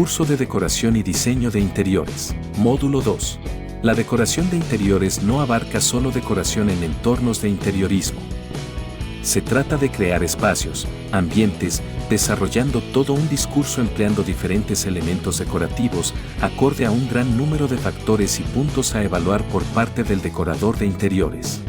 Curso de Decoración y Diseño de Interiores. Módulo 2. La decoración de interiores no abarca solo decoración en entornos de interiorismo. Se trata de crear espacios, ambientes, desarrollando todo un discurso empleando diferentes elementos decorativos, acorde a un gran número de factores y puntos a evaluar por parte del decorador de interiores.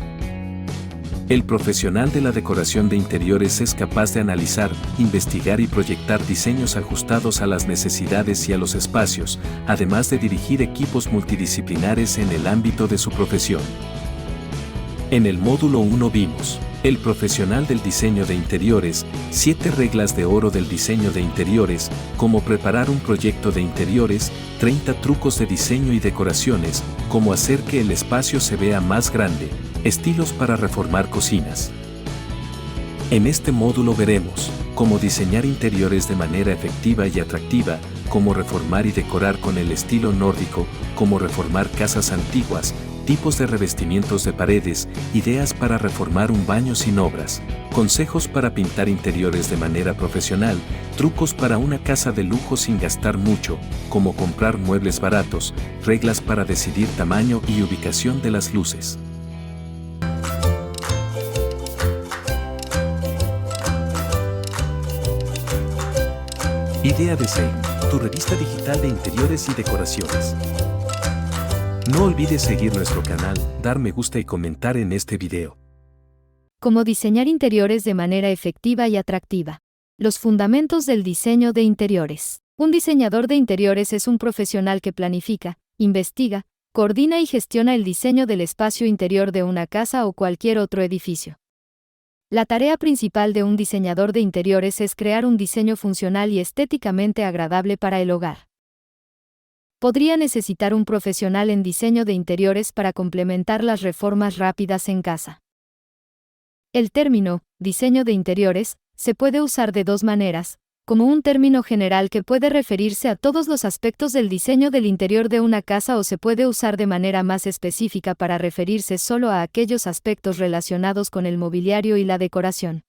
El profesional de la decoración de interiores es capaz de analizar, investigar y proyectar diseños ajustados a las necesidades y a los espacios, además de dirigir equipos multidisciplinares en el ámbito de su profesión. En el módulo 1 vimos el profesional del diseño de interiores, 7 reglas de oro del diseño de interiores, cómo preparar un proyecto de interiores, 30 trucos de diseño y decoraciones, cómo hacer que el espacio se vea más grande, estilos para reformar cocinas. En este módulo veremos cómo diseñar interiores de manera efectiva y atractiva, cómo reformar y decorar con el estilo nórdico, cómo reformar casas antiguas, tipos de revestimientos de paredes, ideas para reformar un baño sin obras, consejos para pintar interiores de manera profesional, trucos para una casa de lujo sin gastar mucho, cómo comprar muebles baratos, reglas para decidir tamaño y ubicación de las luces. Idea Design, tu revista digital de interiores y decoraciones. No olvides seguir nuestro canal, dar me gusta y comentar en este video. Cómo diseñar interiores de manera efectiva y atractiva. Los fundamentos del diseño de interiores. Un diseñador de interiores es un profesional que planifica, investiga, coordina y gestiona el diseño del espacio interior de una casa o cualquier otro edificio. La tarea principal de un diseñador de interiores es crear un diseño funcional y estéticamente agradable para el hogar. Podría necesitar un profesional en diseño de interiores para complementar las reformas rápidas en casa. El término, diseño de interiores, se puede usar de dos maneras, como un término general que puede referirse a todos los aspectos del diseño del interior de una casa o se puede usar de manera más específica para referirse solo a aquellos aspectos relacionados con el mobiliario y la decoración.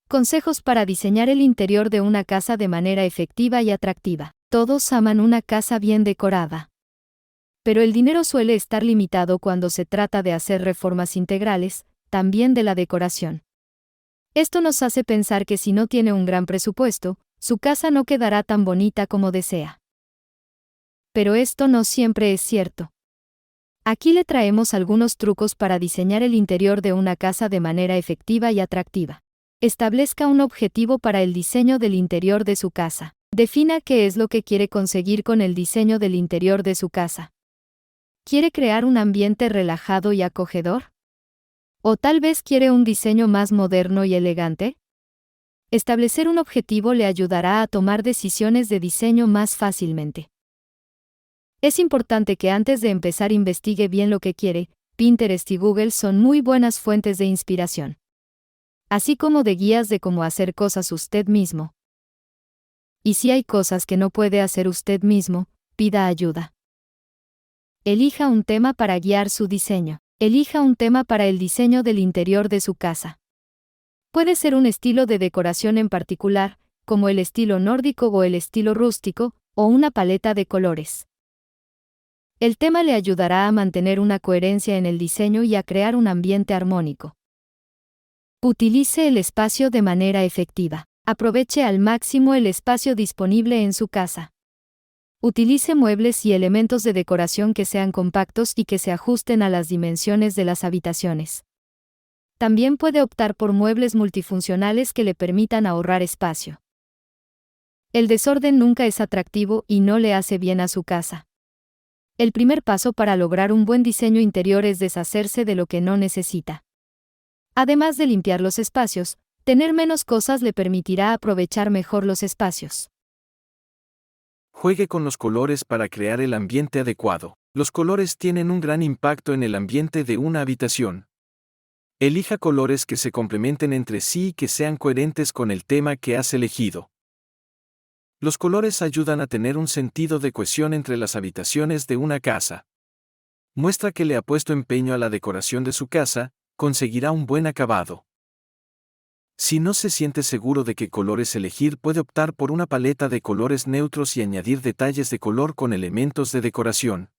Consejos para diseñar el interior de una casa de manera efectiva y atractiva. Todos aman una casa bien decorada. Pero el dinero suele estar limitado cuando se trata de hacer reformas integrales, también de la decoración. Esto nos hace pensar que si no tiene un gran presupuesto, su casa no quedará tan bonita como desea. Pero esto no siempre es cierto. Aquí le traemos algunos trucos para diseñar el interior de una casa de manera efectiva y atractiva. Establezca un objetivo para el diseño del interior de su casa. Defina qué es lo que quiere conseguir con el diseño del interior de su casa. ¿Quiere crear un ambiente relajado y acogedor? ¿O tal vez quiere un diseño más moderno y elegante? Establecer un objetivo le ayudará a tomar decisiones de diseño más fácilmente. Es importante que antes de empezar investigue bien lo que quiere. Pinterest y Google son muy buenas fuentes de inspiración, así como de guías de cómo hacer cosas usted mismo. Y si hay cosas que no puede hacer usted mismo, pida ayuda. Elija un tema para guiar su diseño. Elija un tema para el diseño del interior de su casa. Puede ser un estilo de decoración en particular, como el estilo nórdico o el estilo rústico, o una paleta de colores. El tema le ayudará a mantener una coherencia en el diseño y a crear un ambiente armónico. Utilice el espacio de manera efectiva. Aproveche al máximo el espacio disponible en su casa. Utilice muebles y elementos de decoración que sean compactos y que se ajusten a las dimensiones de las habitaciones. También puede optar por muebles multifuncionales que le permitan ahorrar espacio. El desorden nunca es atractivo y no le hace bien a su casa. El primer paso para lograr un buen diseño interior es deshacerse de lo que no necesita. Además de limpiar los espacios, tener menos cosas le permitirá aprovechar mejor los espacios. Juegue con los colores para crear el ambiente adecuado. Los colores tienen un gran impacto en el ambiente de una habitación. Elija colores que se complementen entre sí y que sean coherentes con el tema que has elegido. Los colores ayudan a tener un sentido de cohesión entre las habitaciones de una casa. Muestra que le ha puesto empeño a la decoración de su casa, conseguirá un buen acabado. Si no se siente seguro de qué colores elegir, puede optar por una paleta de colores neutros y añadir detalles de color con elementos de decoración.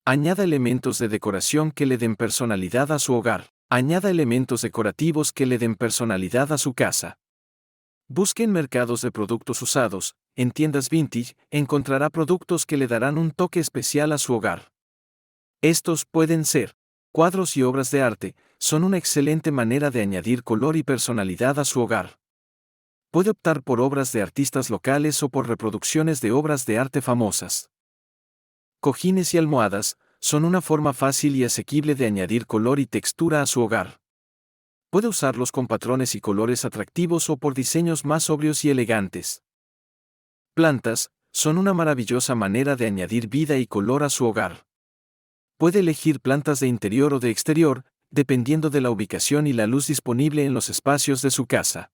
Añada elementos de decoración que le den personalidad a su hogar. Añada elementos decorativos que le den personalidad a su casa. Busque en mercados de productos usados. En tiendas vintage, encontrará productos que le darán un toque especial a su hogar. Estos pueden ser cuadros y obras de arte, son una excelente manera de añadir color y personalidad a su hogar. Puede optar por obras de artistas locales o por reproducciones de obras de arte famosas. Cojines y almohadas son una forma fácil y asequible de añadir color y textura a su hogar. Puede usarlos con patrones y colores atractivos o por diseños más sobrios y elegantes. Plantas son una maravillosa manera de añadir vida y color a su hogar. Puede elegir plantas de interior o de exterior, dependiendo de la ubicación y la luz disponible en los espacios de su casa.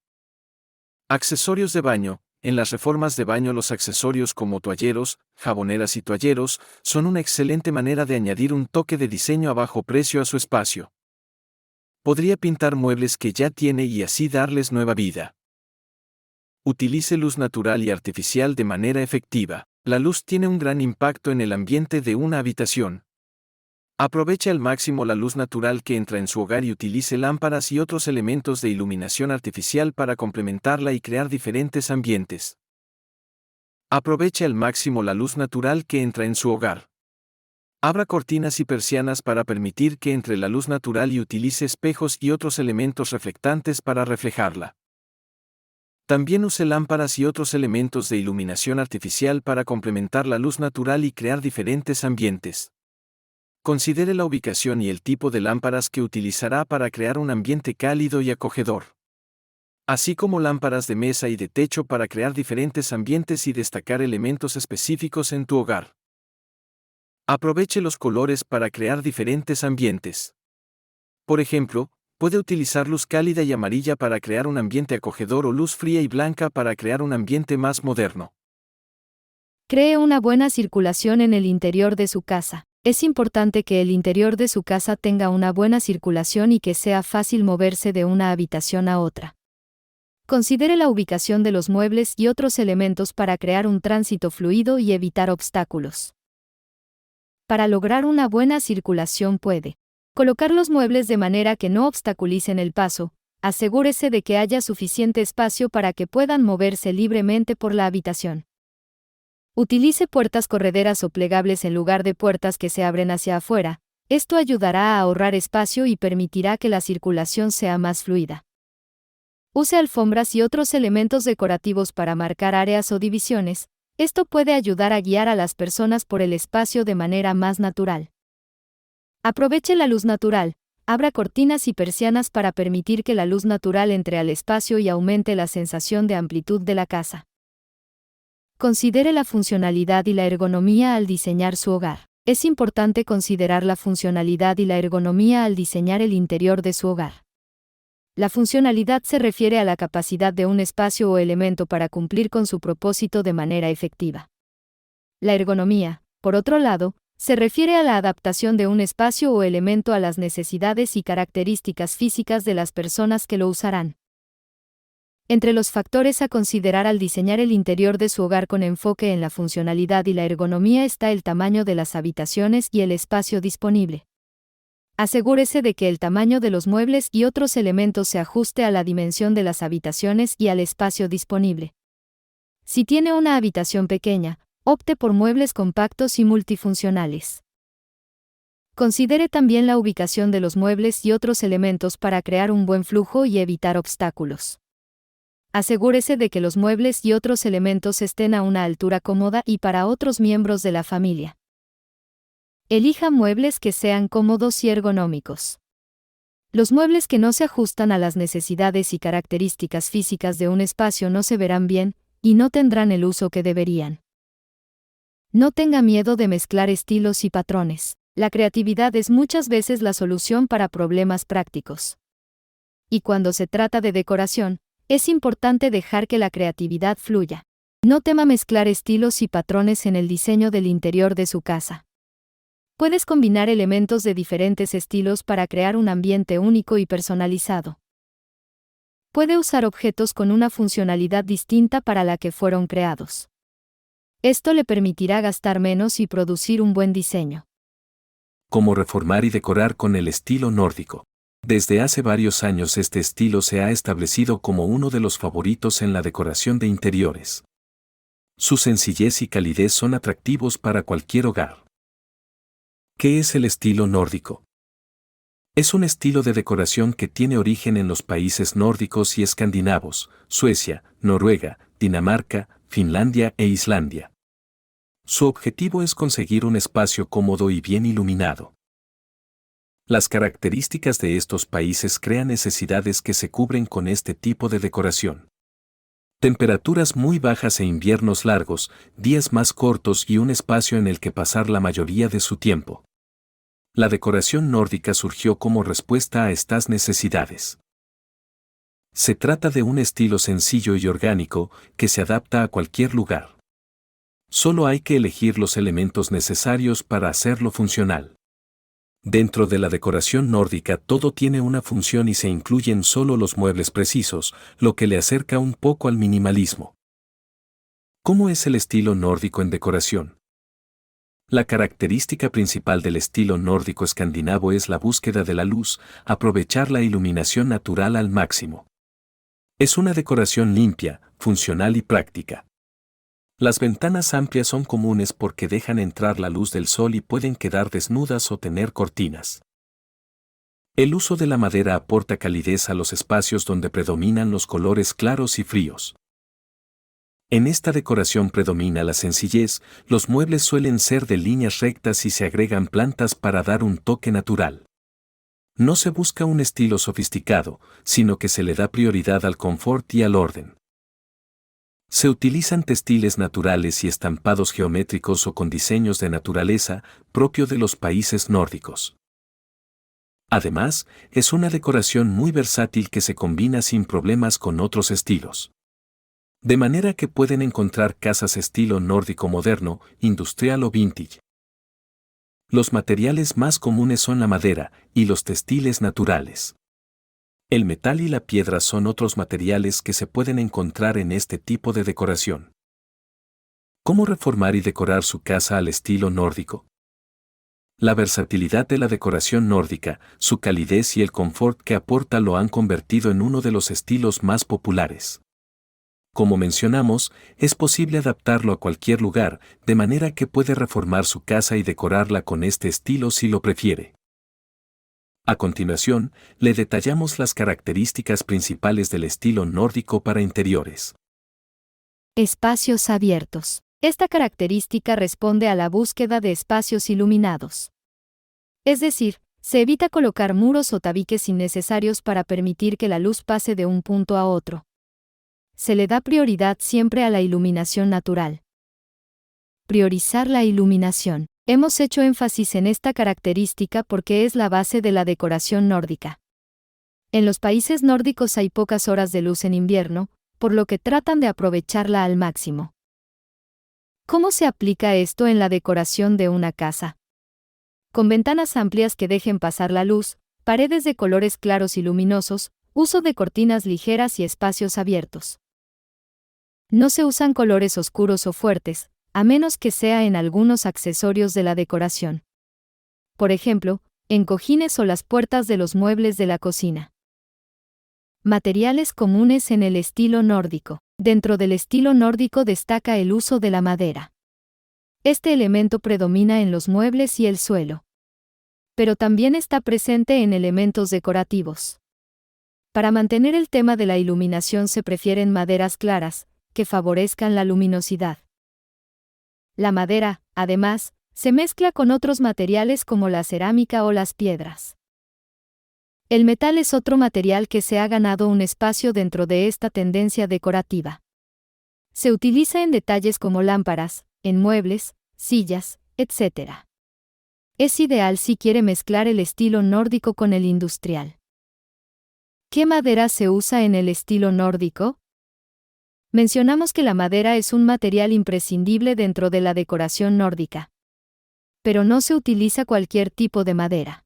Accesorios de baño. En las reformas de baño, los accesorios como toalleros, jaboneras y toalleros son una excelente manera de añadir un toque de diseño a bajo precio a su espacio. Podría pintar muebles que ya tiene y así darles nueva vida. Utilice luz natural y artificial de manera efectiva. La luz tiene un gran impacto en el ambiente de una habitación. Aproveche al máximo la luz natural que entra en su hogar y utilice lámparas y otros elementos de iluminación artificial para complementarla y crear diferentes ambientes. Aproveche al máximo la luz natural que entra en su hogar. Abra cortinas y persianas para permitir que entre la luz natural y utilice espejos y otros elementos reflectantes para reflejarla. También use lámparas y otros elementos de iluminación artificial para complementar la luz natural y crear diferentes ambientes. Considere la ubicación y el tipo de lámparas que utilizará para crear un ambiente cálido y acogedor. Así como lámparas de mesa y de techo para crear diferentes ambientes y destacar elementos específicos en tu hogar. Aproveche los colores para crear diferentes ambientes. Por ejemplo, puede utilizar luz cálida y amarilla para crear un ambiente acogedor o luz fría y blanca para crear un ambiente más moderno. Cree una buena circulación en el interior de su casa. Es importante que el interior de su casa tenga una buena circulación y que sea fácil moverse de una habitación a otra. Considere la ubicación de los muebles y otros elementos para crear un tránsito fluido y evitar obstáculos. Para lograr una buena circulación puede colocar los muebles de manera que no obstaculicen el paso. Asegúrese de que haya suficiente espacio para que puedan moverse libremente por la habitación. Utilice puertas correderas o plegables en lugar de puertas que se abren hacia afuera. Esto ayudará a ahorrar espacio y permitirá que la circulación sea más fluida. Use alfombras y otros elementos decorativos para marcar áreas o divisiones. Esto puede ayudar a guiar a las personas por el espacio de manera más natural. Aproveche la luz natural. Abra cortinas y persianas para permitir que la luz natural entre al espacio y aumente la sensación de amplitud de la casa. Considere la funcionalidad y la ergonomía al diseñar su hogar. Es importante considerar la funcionalidad y la ergonomía al diseñar el interior de su hogar. La funcionalidad se refiere a la capacidad de un espacio o elemento para cumplir con su propósito de manera efectiva. La ergonomía, por otro lado, se refiere a la adaptación de un espacio o elemento a las necesidades y características físicas de las personas que lo usarán. Entre los factores a considerar al diseñar el interior de su hogar con enfoque en la funcionalidad y la ergonomía está el tamaño de las habitaciones y el espacio disponible. Asegúrese de que el tamaño de los muebles y otros elementos se ajuste a la dimensión de las habitaciones y al espacio disponible. Si tiene una habitación pequeña, opte por muebles compactos y multifuncionales. Considere también la ubicación de los muebles y otros elementos para crear un buen flujo y evitar obstáculos. Asegúrese de que los muebles y otros elementos estén a una altura cómoda y para otros miembros de la familia. Elija muebles que sean cómodos y ergonómicos. Los muebles que no se ajustan a las necesidades y características físicas de un espacio no se verán bien, y no tendrán el uso que deberían. No tenga miedo de mezclar estilos y patrones. La creatividad es muchas veces la solución para problemas prácticos. Y cuando se trata de decoración, es importante dejar que la creatividad fluya. No tema mezclar estilos y patrones en el diseño del interior de su casa. Puedes combinar elementos de diferentes estilos para crear un ambiente único y personalizado. puede usar objetos con una funcionalidad distinta para la que fueron creados. Esto le permitirá gastar menos y producir un buen diseño. Cómo reformar y decorar con el estilo nórdico. Desde hace varios años este estilo se ha establecido como uno de los favoritos en la decoración de interiores. Su sencillez y calidez son atractivos para cualquier hogar. ¿Qué es el estilo nórdico? Es un estilo de decoración que tiene origen en los países nórdicos y escandinavos, Suecia, Noruega, Dinamarca, Finlandia e Islandia. Su objetivo es conseguir un espacio cómodo y bien iluminado. Las características de estos países crean necesidades que se cubren con este tipo de decoración. Temperaturas muy bajas e inviernos largos, días más cortos y un espacio en el que pasar la mayoría de su tiempo. La decoración nórdica surgió como respuesta a estas necesidades. Se trata de un estilo sencillo y orgánico que se adapta a cualquier lugar. Solo hay que elegir los elementos necesarios para hacerlo funcional. Dentro de la decoración nórdica todo tiene una función y se incluyen solo los muebles precisos, lo que le acerca un poco al minimalismo. ¿Cómo es el estilo nórdico en decoración? La característica principal del estilo nórdico escandinavo es la búsqueda de la luz, aprovechar la iluminación natural al máximo. Es una decoración limpia, funcional y práctica. Las ventanas amplias son comunes porque dejan entrar la luz del sol y pueden quedar desnudas o tener cortinas. El uso de la madera aporta calidez a los espacios donde predominan los colores claros y fríos. En esta decoración predomina la sencillez, los muebles suelen ser de líneas rectas y se agregan plantas para dar un toque natural. No se busca un estilo sofisticado, sino que se le da prioridad al confort y al orden. Se utilizan textiles naturales y estampados geométricos o con diseños de naturaleza, propio de los países nórdicos. Además, es una decoración muy versátil que se combina sin problemas con otros estilos. De manera que pueden encontrar casas estilo nórdico moderno, industrial o vintage. Los materiales más comunes son la madera y los textiles naturales. El metal y la piedra son otros materiales que se pueden encontrar en este tipo de decoración. ¿Cómo reformar y decorar su casa al estilo nórdico? La versatilidad de la decoración nórdica, su calidez y el confort que aporta lo han convertido en uno de los estilos más populares. Como mencionamos, es posible adaptarlo a cualquier lugar, de manera que puede reformar su casa y decorarla con este estilo si lo prefiere. A continuación, le detallamos las características principales del estilo nórdico para interiores. Espacios abiertos. Esta característica responde a la búsqueda de espacios iluminados. Es decir, se evita colocar muros o tabiques innecesarios para permitir que la luz pase de un punto a otro. Se le da prioridad siempre a la iluminación natural. Priorizar la iluminación. Hemos hecho énfasis en esta característica porque es la base de la decoración nórdica. En los países nórdicos hay pocas horas de luz en invierno, por lo que tratan de aprovecharla al máximo. ¿Cómo se aplica esto en la decoración de una casa? Con ventanas amplias que dejen pasar la luz, paredes de colores claros y luminosos, uso de cortinas ligeras y espacios abiertos. No se usan colores oscuros o fuertes, a menos que sea en algunos accesorios de la decoración. Por ejemplo, en cojines o las puertas de los muebles de la cocina. Materiales comunes en el estilo nórdico. Dentro del estilo nórdico destaca el uso de la madera. Este elemento predomina en los muebles y el suelo. Pero también está presente en elementos decorativos. Para mantener el tema de la iluminación se prefieren maderas claras, que favorezcan la luminosidad. La madera, además, se mezcla con otros materiales como la cerámica o las piedras. El metal es otro material que se ha ganado un espacio dentro de esta tendencia decorativa. Se utiliza en detalles como lámparas, en muebles, sillas, etc. Es ideal si quiere mezclar el estilo nórdico con el industrial. ¿Qué madera se usa en el estilo nórdico? Mencionamos que la madera es un material imprescindible dentro de la decoración nórdica. Pero no se utiliza cualquier tipo de madera.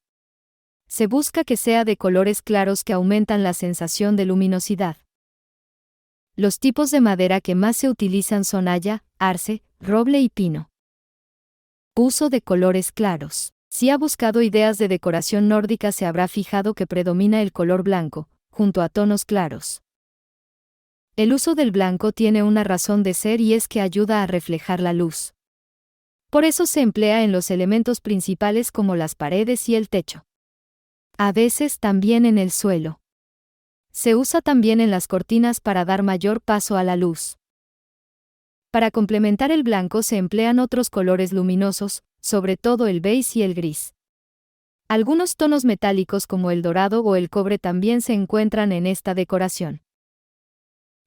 Se busca que sea de colores claros que aumentan la sensación de luminosidad. Los tipos de madera que más se utilizan son haya, arce, roble y pino. Uso de colores claros. Si ha buscado ideas de decoración nórdica, se habrá fijado que predomina el color blanco, junto a tonos claros. El uso del blanco tiene una razón de ser y es que ayuda a reflejar la luz. Por eso se emplea en los elementos principales como las paredes y el techo. A veces también en el suelo. Se usa también en las cortinas para dar mayor paso a la luz. Para complementar el blanco se emplean otros colores luminosos, sobre todo el beige y el gris. Algunos tonos metálicos como el dorado o el cobre también se encuentran en esta decoración.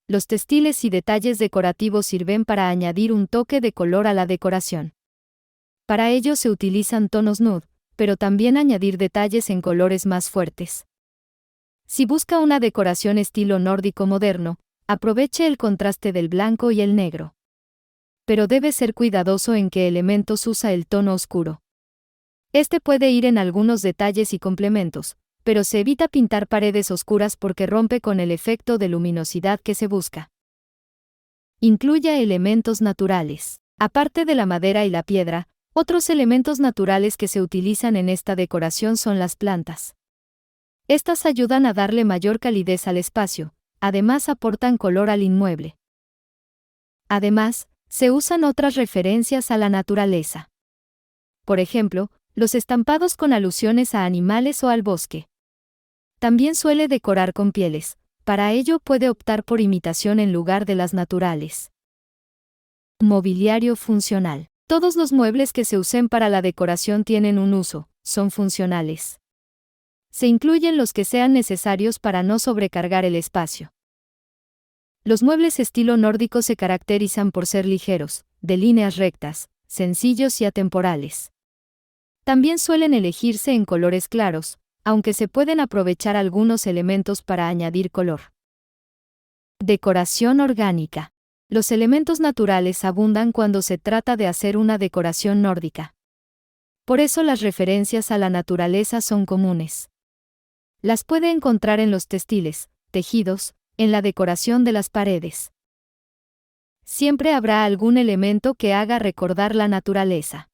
Los textiles y detalles decorativos sirven para añadir un toque de color a la decoración. Para ello se utilizan tonos nude, pero también añadir detalles en colores más fuertes. Si busca una decoración estilo nórdico moderno, aproveche el contraste del blanco y el negro. Pero debe ser cuidadoso en qué elementos usa el tono oscuro. Este puede ir en algunos detalles y complementos, pero se evita pintar paredes oscuras porque rompe con el efecto de luminosidad que se busca. Incluya elementos naturales. Aparte de la madera y la piedra, otros elementos naturales que se utilizan en esta decoración son las plantas. Estas ayudan a darle mayor calidez al espacio, además aportan color al inmueble. Además, se usan otras referencias a la naturaleza. Por ejemplo, los estampados con alusiones a animales o al bosque. También suele decorar con pieles, para ello puede optar por imitación en lugar de las naturales. Mobiliario funcional. Todos los muebles que se usen para la decoración tienen un uso, son funcionales. Se incluyen los que sean necesarios para no sobrecargar el espacio. Los muebles estilo nórdico se caracterizan por ser ligeros, de líneas rectas, sencillos y atemporales. También suelen elegirse en colores claros, aunque se pueden aprovechar algunos elementos para añadir color. Decoración orgánica. Los elementos naturales abundan cuando se trata de hacer una decoración nórdica. Por eso las referencias a la naturaleza son comunes. Las puede encontrar en los textiles, tejidos, en la decoración de las paredes. Siempre habrá algún elemento que haga recordar la naturaleza.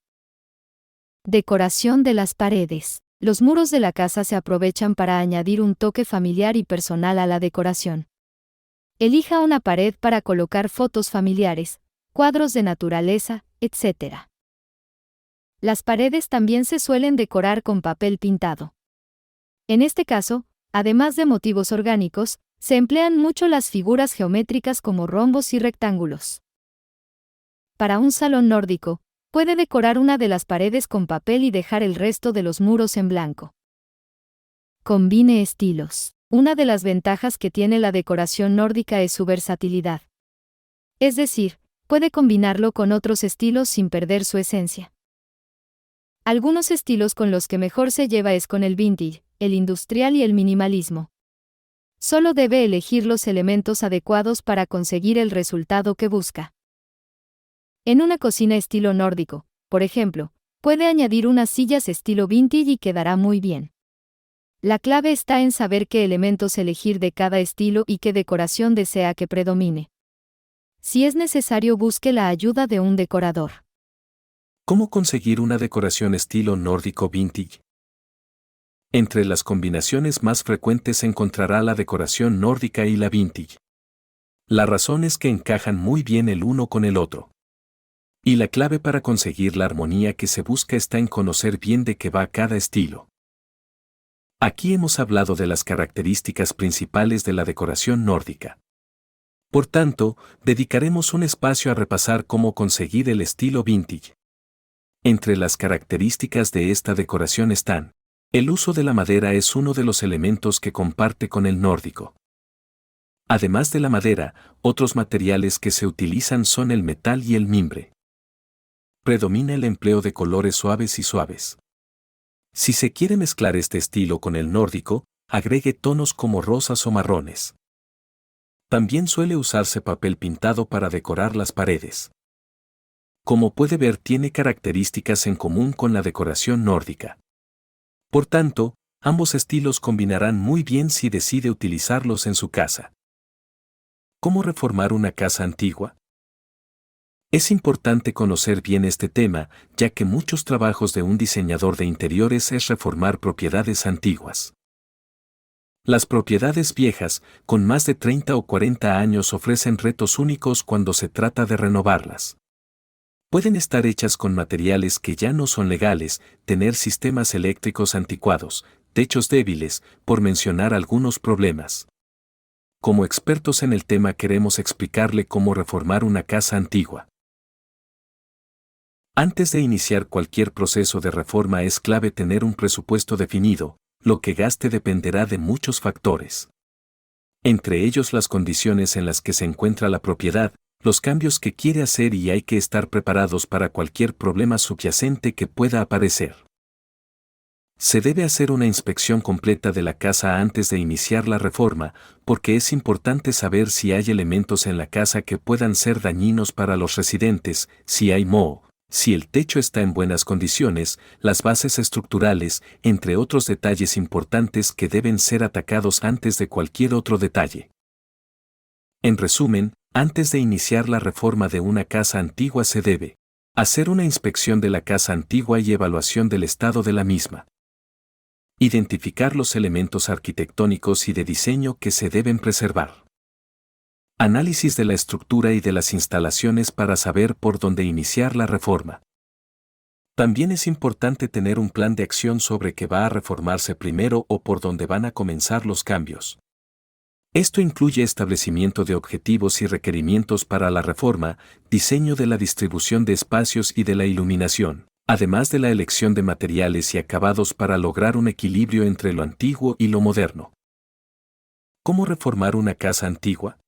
Decoración de las paredes. Los muros de la casa se aprovechan para añadir un toque familiar y personal a la decoración. Elija una pared para colocar fotos familiares, cuadros de naturaleza, etc. Las paredes también se suelen decorar con papel pintado. En este caso, además de motivos orgánicos, se emplean mucho las figuras geométricas como rombos y rectángulos. Para un salón nórdico, puede decorar una de las paredes con papel y dejar el resto de los muros en blanco. Combine estilos. Una de las ventajas que tiene la decoración nórdica es su versatilidad. Es decir, puede combinarlo con otros estilos sin perder su esencia. Algunos estilos con los que mejor se lleva es con el vintage, el industrial y el minimalismo. Solo debe elegir los elementos adecuados para conseguir el resultado que busca. En una cocina estilo nórdico, por ejemplo, puede añadir unas sillas estilo vintage y quedará muy bien. La clave está en saber qué elementos elegir de cada estilo y qué decoración desea que predomine. Si es necesario, busque la ayuda de un decorador. ¿Cómo conseguir una decoración estilo nórdico vintage? Entre las combinaciones más frecuentes encontrará la decoración nórdica y la vintage. La razón es que encajan muy bien el uno con el otro. Y la clave para conseguir la armonía que se busca está en conocer bien de qué va cada estilo. Aquí hemos hablado de las características principales de la decoración nórdica. Por tanto, dedicaremos un espacio a repasar cómo conseguir el estilo vintage. Entre las características de esta decoración están: el uso de la madera es uno de los elementos que comparte con el nórdico. Además de la madera, otros materiales que se utilizan son el metal y el mimbre. Predomina el empleo de colores suaves y suaves. Si se quiere mezclar este estilo con el nórdico, agregue tonos como rosas o marrones. También suele usarse papel pintado para decorar las paredes. Como puede ver, tiene características en común con la decoración nórdica. Por tanto, Ambos estilos combinarán muy bien si decide utilizarlos en su casa. ¿Cómo reformar una casa antigua? Es importante conocer bien este tema, ya que muchos trabajos de un diseñador de interiores es reformar propiedades antiguas. Las propiedades viejas, con más de 30 o 40 años, ofrecen retos únicos cuando se trata de renovarlas. Pueden estar hechas con materiales que ya no son legales, tener sistemas eléctricos anticuados, techos débiles, por mencionar algunos problemas. Como expertos en el tema queremos explicarle cómo reformar una casa antigua. Antes de iniciar cualquier proceso de reforma es clave tener un presupuesto definido, lo que gaste dependerá de muchos factores. Entre ellos las condiciones en las que se encuentra la propiedad, los cambios que quiere hacer y hay que estar preparados para cualquier problema subyacente que pueda aparecer. Se debe hacer una inspección completa de la casa antes de iniciar la reforma, porque es importante saber si hay elementos en la casa que puedan ser dañinos para los residentes, si hay moho, si el techo está en buenas condiciones, las bases estructurales, entre otros detalles importantes que deben ser atacados antes de cualquier otro detalle. En resumen, antes de iniciar la reforma de una casa antigua se debe hacer una inspección de la casa antigua y evaluación del estado de la misma. Identificar los elementos arquitectónicos y de diseño que se deben preservar. Análisis de la estructura y de las instalaciones para saber por dónde iniciar la reforma. También es importante tener un plan de acción sobre qué va a reformarse primero o por dónde van a comenzar los cambios. Esto incluye establecimiento de objetivos y requerimientos para la reforma, diseño de la distribución de espacios y de la iluminación, además de la elección de materiales y acabados para lograr un equilibrio entre lo antiguo y lo moderno. ¿Cómo reformar una casa antigua?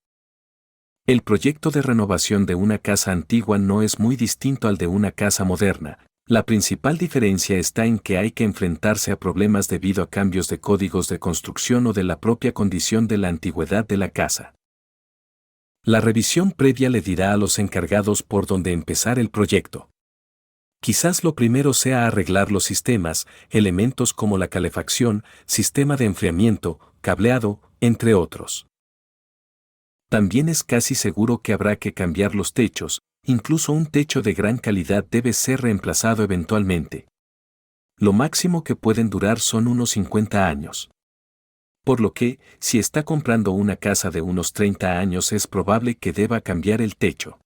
El proyecto de renovación de una casa antigua no es muy distinto al de una casa moderna. La principal diferencia está en que hay que enfrentarse a problemas debido a cambios de códigos de construcción o de la propia condición de la antigüedad de la casa. La revisión previa le dirá a los encargados por dónde empezar el proyecto. Quizás lo primero sea arreglar los sistemas, elementos como la calefacción, sistema de enfriamiento, cableado, entre otros. También es casi seguro que habrá que cambiar los techos, incluso un techo de gran calidad debe ser reemplazado eventualmente. Lo máximo que pueden durar son unos 50 años. Por lo que, si está comprando una casa de unos 30 años es probable que deba cambiar el techo.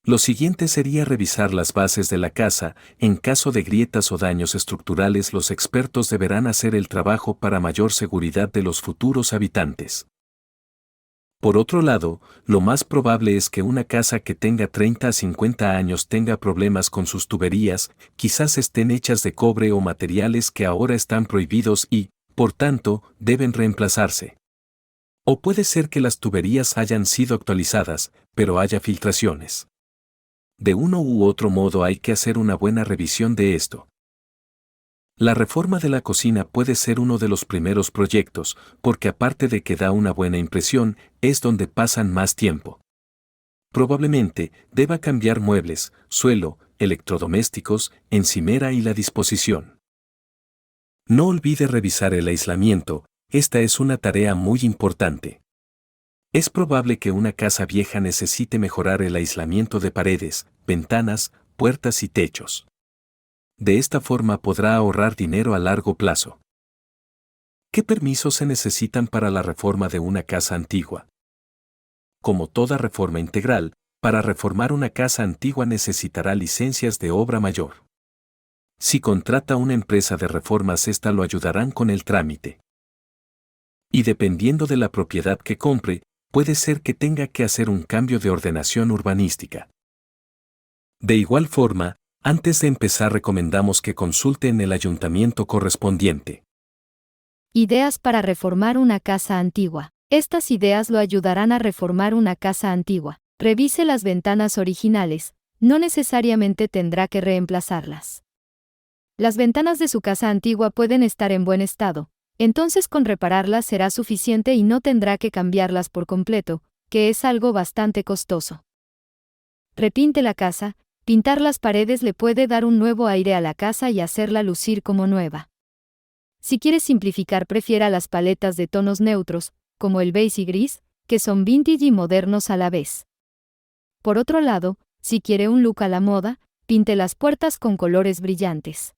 Lo siguiente sería revisar las bases de la casa. En caso de grietas o daños estructurales, los expertos deberán hacer el trabajo para mayor seguridad de los futuros habitantes. Por otro lado, lo más probable es que una casa que tenga 30 a 50 años tenga problemas con sus tuberías, quizás estén hechas de cobre o materiales que ahora están prohibidos y, por tanto, deben reemplazarse. O puede ser que las tuberías hayan sido actualizadas, pero haya filtraciones. De uno u otro modo hay que hacer una buena revisión de esto. La reforma de la cocina puede ser uno de los primeros proyectos, porque aparte de que da una buena impresión, es donde pasan más tiempo. Probablemente deba cambiar muebles, suelo, electrodomésticos, encimera y la disposición. No olvide revisar el aislamiento, esta es una tarea muy importante. Es probable que una casa vieja necesite mejorar el aislamiento de paredes, ventanas, puertas y techos. De esta forma podrá ahorrar dinero a largo plazo. ¿Qué permisos se necesitan para la reforma de una casa antigua? Como toda reforma integral, para reformar una casa antigua necesitará licencias de obra mayor. Si contrata una empresa de reformas, esta lo ayudarán con el trámite. Y dependiendo de la propiedad que compre, puede ser que tenga que hacer un cambio de ordenación urbanística. De igual forma, antes de empezar recomendamos que consulte en el ayuntamiento correspondiente. Ideas para reformar una casa antigua. Estas ideas lo ayudarán a reformar una casa antigua. Revise las ventanas originales, no necesariamente tendrá que reemplazarlas. Las ventanas de su casa antigua pueden estar en buen estado, entonces con repararlas será suficiente y no tendrá que cambiarlas por completo, que es algo bastante costoso. Repinte la casa. Pintar las paredes le puede dar un nuevo aire a la casa y hacerla lucir como nueva. Si quiere simplificar, prefiera las paletas de tonos neutros, como el beige y gris, que son vintage y modernos a la vez. Por otro lado, si quiere un look a la moda, pinte las puertas con colores brillantes.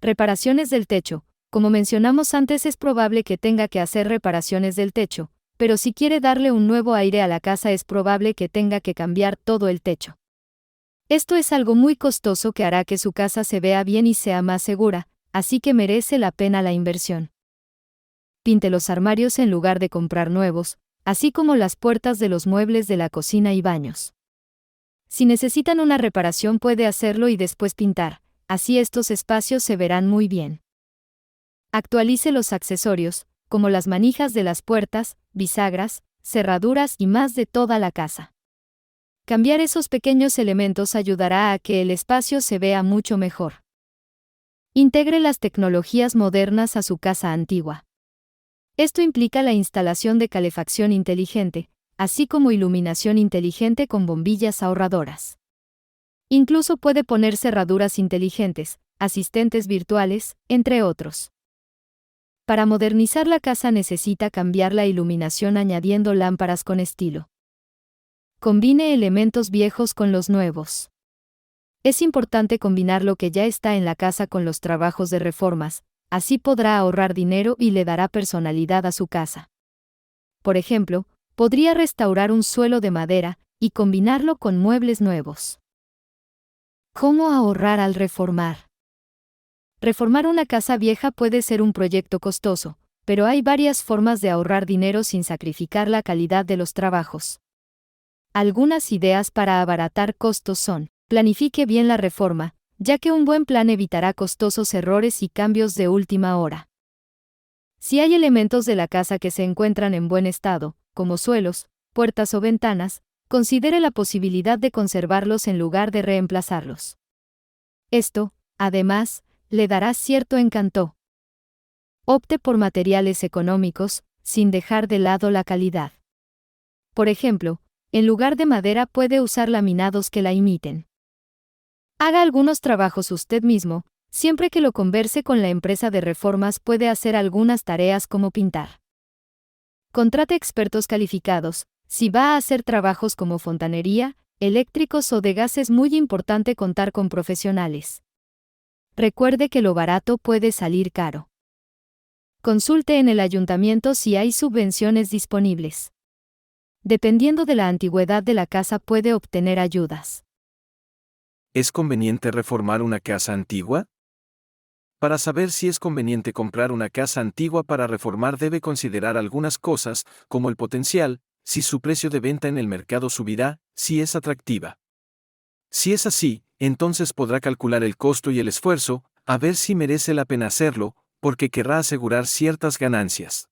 Reparaciones del techo. Como mencionamos antes, es probable que tenga que hacer reparaciones del techo, pero si quiere darle un nuevo aire a la casa es probable que tenga que cambiar todo el techo. Esto es algo muy costoso que hará que su casa se vea bien y sea más segura, así que merece la pena la inversión. Pinte los armarios en lugar de comprar nuevos, así como las puertas de los muebles de la cocina y baños. Si necesitan una reparación, puede hacerlo y después pintar, así estos espacios se verán muy bien. Actualice los accesorios, como las manijas de las puertas, bisagras, cerraduras y más de toda la casa. Cambiar esos pequeños elementos ayudará a que el espacio se vea mucho mejor. Integre las tecnologías modernas a su casa antigua. Esto implica la instalación de calefacción inteligente, así como iluminación inteligente con bombillas ahorradoras. Incluso puede poner cerraduras inteligentes, asistentes virtuales, entre otros. Para modernizar la casa necesita cambiar la iluminación añadiendo lámparas con estilo. Combine elementos viejos con los nuevos. Es importante combinar lo que ya está en la casa con los trabajos de reformas, así podrá ahorrar dinero y le dará personalidad a su casa. Por ejemplo, podría restaurar un suelo de madera y combinarlo con muebles nuevos. ¿Cómo ahorrar al reformar? Reformar una casa vieja puede ser un proyecto costoso, pero hay varias formas de ahorrar dinero sin sacrificar la calidad de los trabajos. Algunas ideas para abaratar costos son: planifique bien la reforma, ya que un buen plan evitará costosos errores y cambios de última hora. Si hay elementos de la casa que se encuentran en buen estado, como suelos, puertas o ventanas, considere la posibilidad de conservarlos en lugar de reemplazarlos. Esto, además, le dará cierto encanto. Opte por materiales económicos, sin dejar de lado la calidad. Por ejemplo, en lugar de madera puede usar laminados que la imiten. Haga algunos trabajos usted mismo, siempre que lo converse con la empresa de reformas puede hacer algunas tareas como pintar. Contrate expertos calificados. Si va a hacer trabajos como fontanería, eléctricos o de gas es muy importante contar con profesionales. Recuerde que lo barato puede salir caro. Consulte en el ayuntamiento si hay subvenciones disponibles. Dependiendo de la antigüedad de la casa puede obtener ayudas. ¿Es conveniente reformar una casa antigua? Para saber si es conveniente comprar una casa antigua para reformar debe considerar algunas cosas, como el potencial, si su precio de venta en el mercado subirá, si es atractiva. Si es así, entonces podrá calcular el costo y el esfuerzo, a ver si merece la pena hacerlo, porque querrá asegurar ciertas ganancias.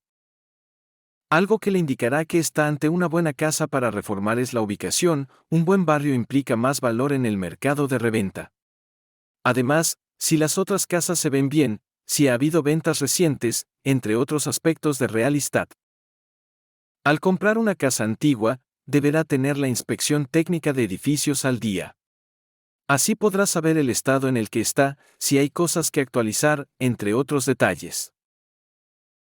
Algo que le indicará que está ante una buena casa para reformar es la ubicación. Un buen barrio implica más valor en el mercado de reventa. Además, si las otras casas se ven bien, si ha habido ventas recientes, entre otros aspectos de real estate. Al comprar una casa antigua, deberá tener la inspección técnica de edificios al día. Así podrá saber el estado en el que está, si hay cosas que actualizar, entre otros detalles.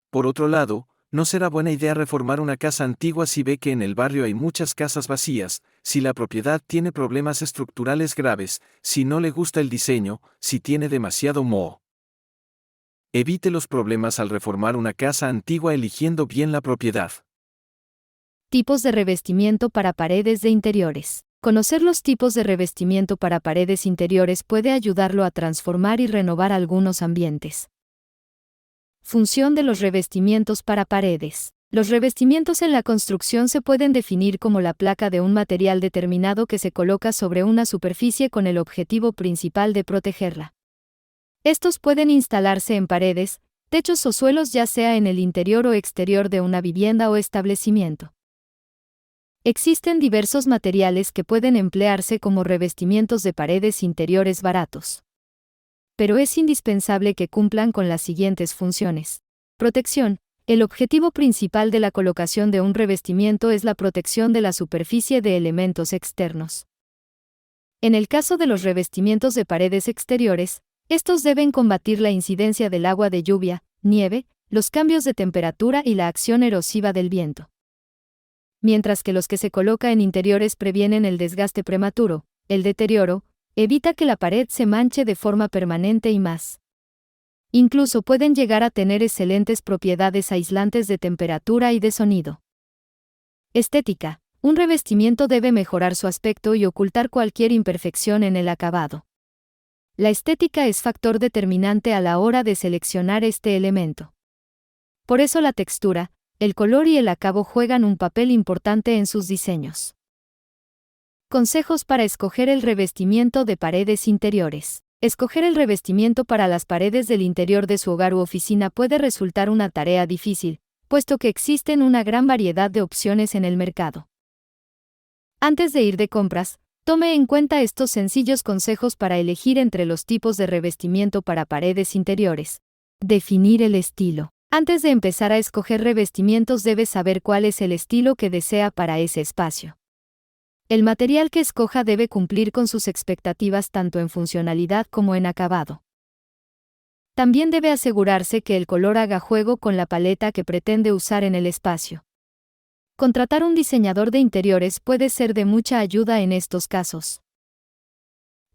Por otro lado, no será buena idea reformar una casa antigua si ve que en el barrio hay muchas casas vacías, si la propiedad tiene problemas estructurales graves, si no le gusta el diseño, si tiene demasiado moho. Evite los problemas al reformar una casa antigua eligiendo bien la propiedad. Tipos de revestimiento para paredes de interiores. Conocer los tipos de revestimiento para paredes interiores puede ayudarlo a transformar y renovar algunos ambientes. Función de los revestimientos para paredes. Los revestimientos en la construcción se pueden definir como la placa de un material determinado que se coloca sobre una superficie con el objetivo principal de protegerla. Estos pueden instalarse en paredes, techos o suelos, ya sea en el interior o exterior de una vivienda o establecimiento. Existen diversos materiales que pueden emplearse como revestimientos de paredes interiores baratos. Pero es indispensable que cumplan con las siguientes funciones. Protección. El objetivo principal de la colocación de un revestimiento es la protección de la superficie de elementos externos. En el caso de los revestimientos de paredes exteriores, Estos deben combatir la incidencia del agua de lluvia, nieve, los cambios de temperatura y la acción erosiva del viento. Mientras que los que se coloca en interiores previenen el desgaste prematuro, el deterioro, evita que la pared se manche de forma permanente y más. Incluso pueden llegar a tener excelentes propiedades aislantes de temperatura y de sonido. Estética. Un revestimiento debe mejorar su aspecto y ocultar cualquier imperfección en el acabado. La estética es factor determinante a la hora de seleccionar este elemento. Por eso la textura, el color y el acabado juegan un papel importante en sus diseños. Consejos para escoger el revestimiento de paredes interiores. Escoger el revestimiento para las paredes del interior de su hogar u oficina puede resultar una tarea difícil, puesto que existen una gran variedad de opciones en el mercado. Antes de ir de compras, tome en cuenta estos sencillos consejos para elegir entre los tipos de revestimiento para paredes interiores. Definir el estilo. Antes de empezar a escoger revestimientos debes saber cuál es el estilo que desea para ese espacio. El material que escoja debe cumplir con sus expectativas tanto en funcionalidad como en acabado. También debe asegurarse que el color haga juego con la paleta que pretende usar en el espacio. Contratar un diseñador de interiores puede ser de mucha ayuda en estos casos.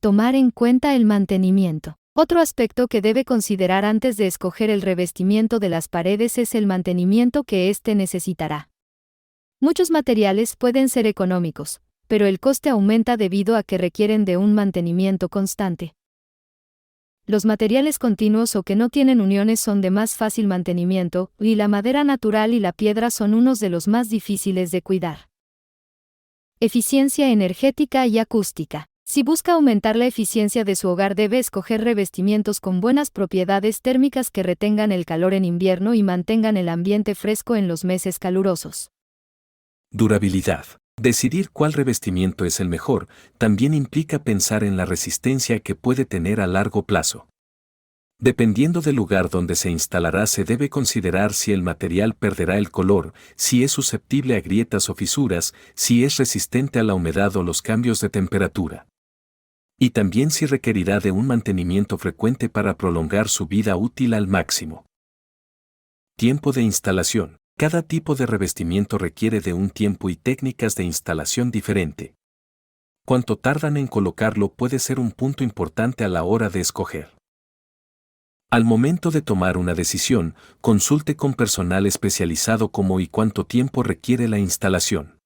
Tomar en cuenta el mantenimiento. Otro aspecto que debe considerar antes de escoger el revestimiento de las paredes es el mantenimiento que éste necesitará. Muchos materiales pueden ser económicos, pero el coste aumenta debido a que requieren de un mantenimiento constante. Los materiales continuos o que no tienen uniones son de más fácil mantenimiento, y la madera natural y la piedra son unos de los más difíciles de cuidar. Eficiencia energética y acústica. Si busca aumentar la eficiencia de su hogar debe escoger revestimientos con buenas propiedades térmicas que retengan el calor en invierno y mantengan el ambiente fresco en los meses calurosos. Durabilidad. Decidir cuál revestimiento es el mejor también implica pensar en la resistencia que puede tener a largo plazo. Dependiendo del lugar donde se instalará se debe considerar si el material perderá el color, si es susceptible a grietas o fisuras, si es resistente a la humedad o los cambios de temperatura. Y también si requerirá de un mantenimiento frecuente para prolongar su vida útil al máximo. Tiempo de instalación. Cada tipo de revestimiento requiere de un tiempo y técnicas de instalación diferente. Cuánto tardan en colocarlo puede ser un punto importante a la hora de escoger. Al momento de tomar una decisión, consulte con personal especializado cómo y cuánto tiempo requiere la instalación.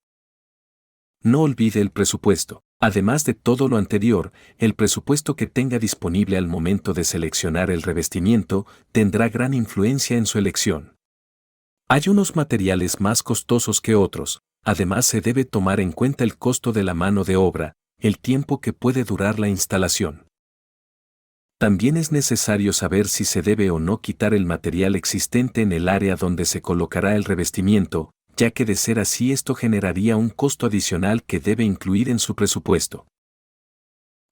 No olvide el presupuesto. Además de todo lo anterior, el presupuesto que tenga disponible al momento de seleccionar el revestimiento tendrá gran influencia en su elección. Hay unos materiales más costosos que otros, además se debe tomar en cuenta el costo de la mano de obra, el tiempo que puede durar la instalación. También es necesario saber si se debe o no quitar el material existente en el área donde se colocará el revestimiento, ya que de ser así esto generaría un costo adicional que debe incluir en su presupuesto.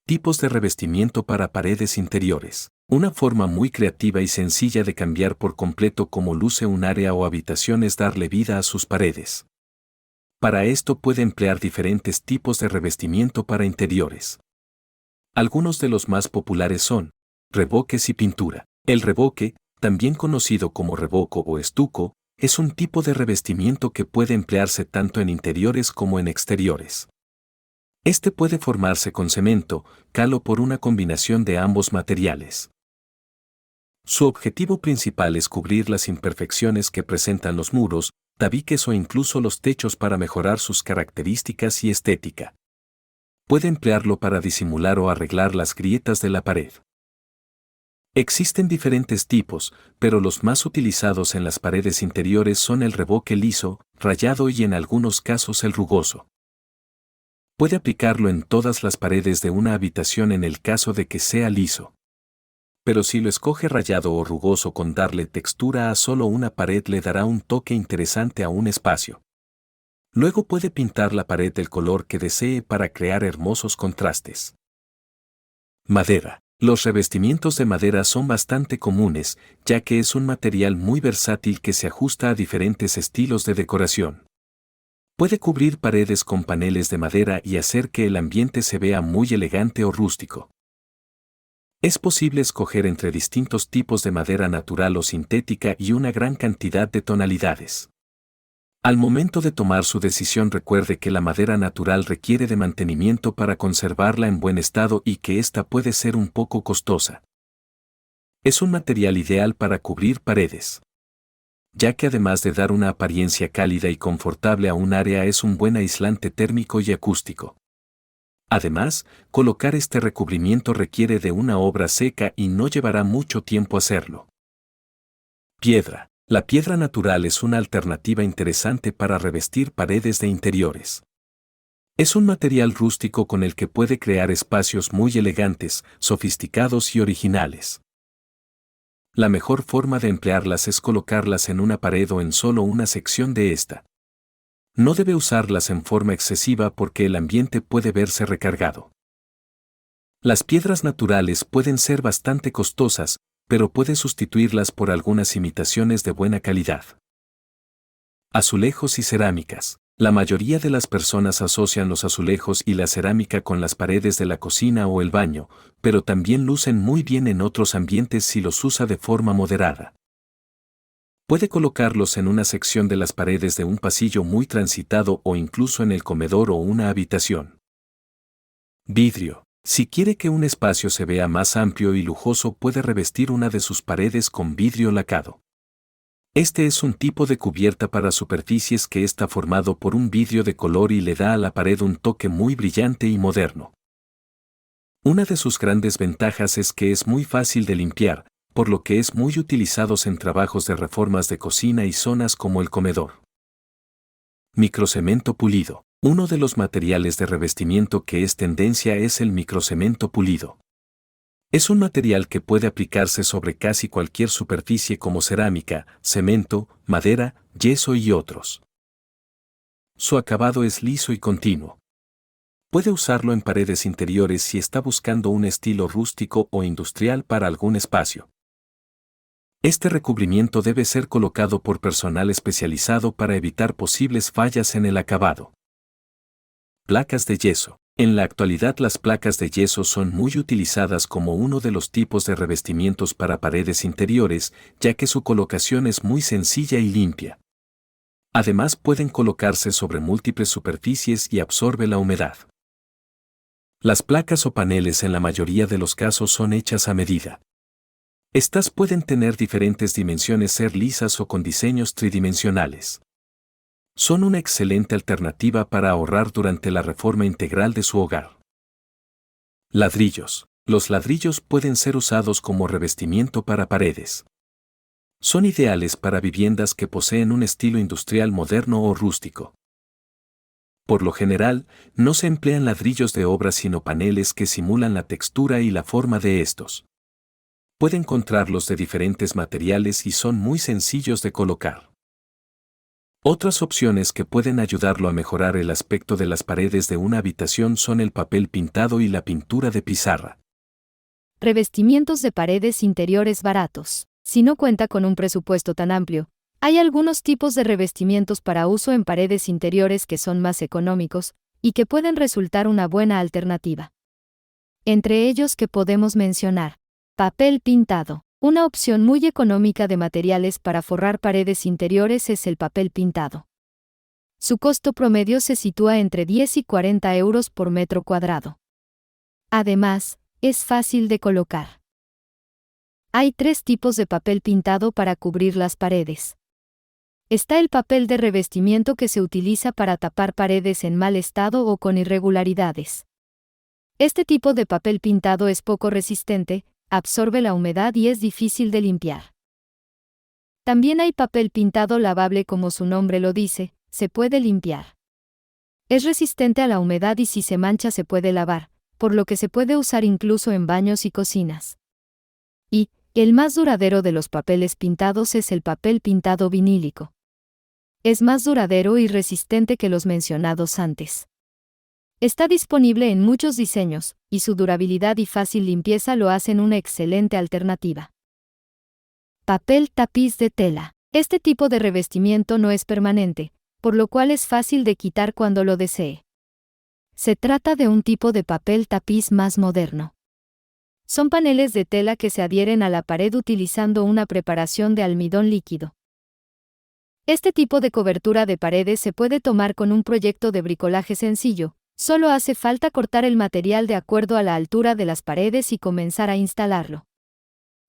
Tipos de revestimiento para paredes interiores. Una forma muy creativa y sencilla de cambiar por completo cómo luce un área o habitación es darle vida a sus paredes. Para esto puede emplear diferentes tipos de revestimiento para interiores. Algunos de los más populares son revoques y pintura. El revoque, también conocido como revoco o estuco, es un tipo de revestimiento que puede emplearse tanto en interiores como en exteriores. Este puede formarse con cemento, cal o por una combinación de ambos materiales. Su objetivo principal es cubrir las imperfecciones que presentan los muros, tabiques o incluso los techos para mejorar sus características y estética. Puede emplearlo para disimular o arreglar las grietas de la pared. Existen diferentes tipos, pero los más utilizados en las paredes interiores son el revoque liso, rayado y en algunos casos el rugoso. Puede aplicarlo en todas las paredes de una habitación en el caso de que sea liso. Pero si lo escoge rayado o rugoso con darle textura a solo una pared le dará un toque interesante a un espacio. Luego puede pintar la pared del color que desee para crear hermosos contrastes. Madera. Los revestimientos de madera son bastante comunes, ya que es un material muy versátil que se ajusta a diferentes estilos de decoración. Puede cubrir paredes con paneles de madera y hacer que el ambiente se vea muy elegante o rústico. Es posible escoger entre distintos tipos de madera natural o sintética y una gran cantidad de tonalidades. Al momento de tomar su decisión, recuerde que la madera natural requiere de mantenimiento para conservarla en buen estado y que ésta puede ser un poco costosa. Es un material ideal para cubrir paredes, ya que además de dar una apariencia cálida y confortable a un área, es un buen aislante térmico y acústico. Además, colocar este recubrimiento requiere de una obra seca y no llevará mucho tiempo hacerlo. Piedra. La piedra natural es una alternativa interesante para revestir paredes de interiores. Es un material rústico con el que puede crear espacios muy elegantes, sofisticados y originales. La mejor forma de emplearlas es colocarlas en una pared o en solo una sección de esta. No debe usarlas en forma excesiva porque el ambiente puede verse recargado. Las piedras naturales pueden ser bastante costosas, pero puede sustituirlas por algunas imitaciones de buena calidad. Azulejos y cerámicas. La mayoría de las personas asocian los azulejos y la cerámica con las paredes de la cocina o el baño, pero también lucen muy bien en otros ambientes si los usa de forma moderada. Puede colocarlos en una sección de las paredes de un pasillo muy transitado o incluso en el comedor o una habitación. Vidrio. Si quiere que un espacio se vea más amplio y lujoso, puede revestir una de sus paredes con vidrio lacado. Este es un tipo de cubierta para superficies que está formado por un vidrio de color y le da a la pared un toque muy brillante y moderno. Una de sus grandes ventajas es que es muy fácil de limpiar, por lo que es muy utilizado en trabajos de reformas de cocina y zonas como el comedor. Microcemento pulido. Uno de los materiales de revestimiento que es tendencia es el microcemento pulido. Es un material que puede aplicarse sobre casi cualquier superficie como cerámica, cemento, madera, yeso y otros. Su acabado es liso y continuo. Puede usarlo en paredes interiores si está buscando un estilo rústico o industrial para algún espacio. Este recubrimiento debe ser colocado por personal especializado para evitar posibles fallas en el acabado. Placas de yeso. En la actualidad las placas de yeso son muy utilizadas como uno de los tipos de revestimientos para paredes interiores, ya que su colocación es muy sencilla y limpia. Además pueden colocarse sobre múltiples superficies y absorbe la humedad. Las placas o paneles en la mayoría de los casos son hechas a medida. Estas pueden tener diferentes dimensiones, ser lisas o con diseños tridimensionales. Son una excelente alternativa para ahorrar durante la reforma integral de su hogar. Ladrillos. Los ladrillos pueden ser usados como revestimiento para paredes. Son ideales para viviendas que poseen un estilo industrial moderno o rústico. Por lo general, no se emplean ladrillos de obra sino paneles que simulan la textura y la forma de estos. Puede encontrarlos de diferentes materiales y son muy sencillos de colocar. Otras opciones que pueden ayudarlo a mejorar el aspecto de las paredes de una habitación son el papel pintado y la pintura de pizarra. Revestimientos de paredes interiores baratos. Si no cuenta con un presupuesto tan amplio, hay algunos tipos de revestimientos para uso en paredes interiores que son más económicos y que pueden resultar una buena alternativa. Entre ellos que podemos mencionar: papel pintado. Una opción muy económica de materiales para forrar paredes interiores es el papel pintado. Su costo promedio se sitúa entre 10 y 40 euros por metro cuadrado. Además, es fácil de colocar. Hay 3 tipos de papel pintado para cubrir las paredes. Está el papel de revestimiento que se utiliza para tapar paredes en mal estado o con irregularidades. Este tipo de papel pintado es poco resistente, absorbe la humedad y es difícil de limpiar. También hay papel pintado lavable, como su nombre lo dice, se puede limpiar. Es resistente a la humedad y si se mancha se puede lavar, por lo que se puede usar incluso en baños y cocinas. Y, el más duradero de los papeles pintados es el papel pintado vinílico. Es más duradero y resistente que los mencionados antes. Está disponible en muchos diseños, y su durabilidad y fácil limpieza lo hacen una excelente alternativa. Papel tapiz de tela. Este tipo de revestimiento no es permanente, por lo cual es fácil de quitar cuando lo desee. Se trata de un tipo de papel tapiz más moderno. Son paneles de tela que se adhieren a la pared utilizando una preparación de almidón líquido. Este tipo de cobertura de paredes se puede tomar con un proyecto de bricolaje sencillo. Solo hace falta cortar el material de acuerdo a la altura de las paredes y comenzar a instalarlo.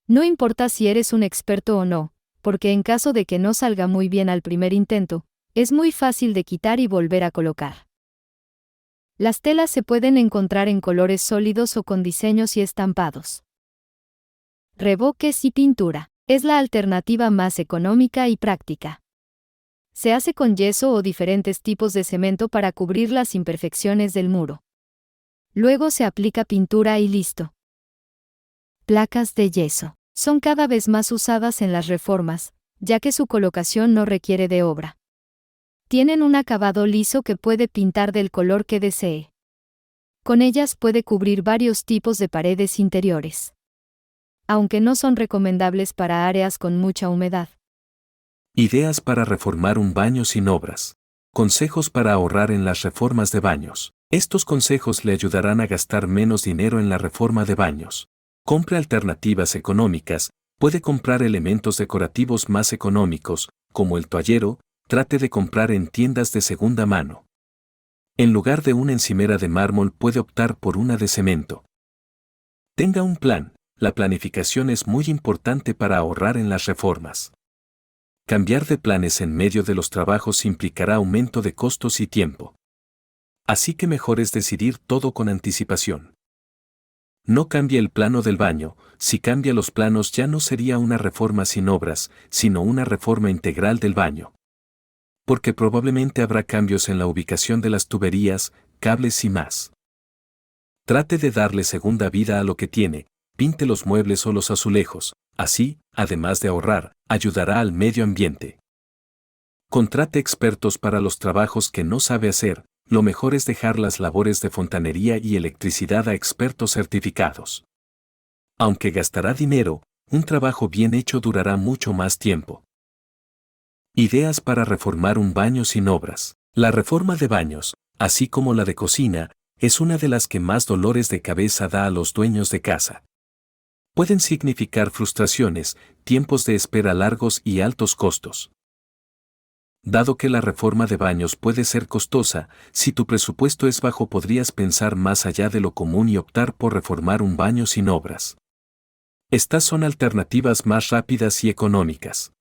No importa si eres un experto o no, porque en caso de que no salga muy bien al primer intento, es muy fácil de quitar y volver a colocar. Las telas se pueden encontrar en colores sólidos o con diseños y estampados. Reboques y pintura. Es la alternativa más económica y práctica. Se hace con yeso o diferentes tipos de cemento para cubrir las imperfecciones del muro. Luego se aplica pintura y listo. Placas de yeso. Son cada vez más usadas en las reformas, ya que su colocación no requiere de obra. Tienen un acabado liso que puede pintar del color que desee. Con ellas puede cubrir varios tipos de paredes interiores. Aunque no son recomendables para áreas con mucha humedad. Ideas para reformar un baño sin obras. Consejos para ahorrar en las reformas de baños. Estos consejos le ayudarán a gastar menos dinero en la reforma de baños. Compre alternativas económicas, puede comprar elementos decorativos más económicos, como el toallero, trate de comprar en tiendas de segunda mano. En lugar de una encimera de mármol puede optar por una de cemento. Tenga un plan, la planificación es muy importante para ahorrar en las reformas. Cambiar de planes en medio de los trabajos implicará aumento de costos y tiempo. Así que mejor es decidir todo con anticipación. No cambie el plano del baño, si cambia los planos ya no sería una reforma sin obras, sino una reforma integral del baño. Porque probablemente habrá cambios en la ubicación de las tuberías, cables y más. Trate de darle segunda vida a lo que tiene, pinte los muebles o los azulejos, así, además de ahorrar, ayudará al medio ambiente. Contrate expertos para los trabajos que no sabe hacer, lo mejor es dejar las labores de fontanería y electricidad a expertos certificados. Aunque gastará dinero, un trabajo bien hecho durará mucho más tiempo. Ideas para reformar un baño sin obras. La reforma de baños, así como la de cocina, es una de las que más dolores de cabeza da a los dueños de casa. Pueden significar frustraciones, tiempos de espera largos y altos costos. Dado que la reforma de baños puede ser costosa, si tu presupuesto es bajo podrías pensar más allá de lo común y optar por reformar un baño sin obras. Estas son alternativas más rápidas y económicas.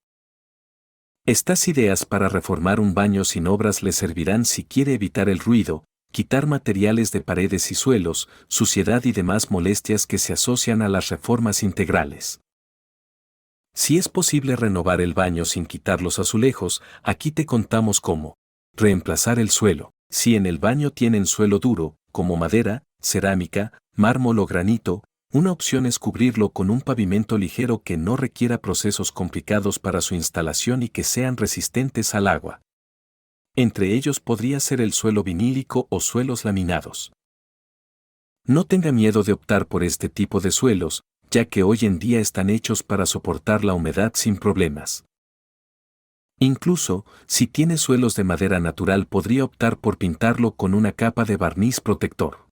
Estas ideas para reformar un baño sin obras le servirán si quiere evitar el ruido, quitar materiales de paredes y suelos, suciedad y demás molestias que se asocian a las reformas integrales. Si es posible renovar el baño sin quitar los azulejos, aquí te contamos cómo. Reemplazar el suelo. Si en el baño tienen suelo duro, como madera, cerámica, mármol o granito, una opción es cubrirlo con un pavimento ligero que no requiera procesos complicados para su instalación y que sean resistentes al agua. Entre ellos podría ser el suelo vinílico o suelos laminados. No tenga miedo de optar por este tipo de suelos, ya que hoy en día están hechos para soportar la humedad sin problemas. Incluso, si tiene suelos de madera natural podría optar por pintarlo con una capa de barniz protector.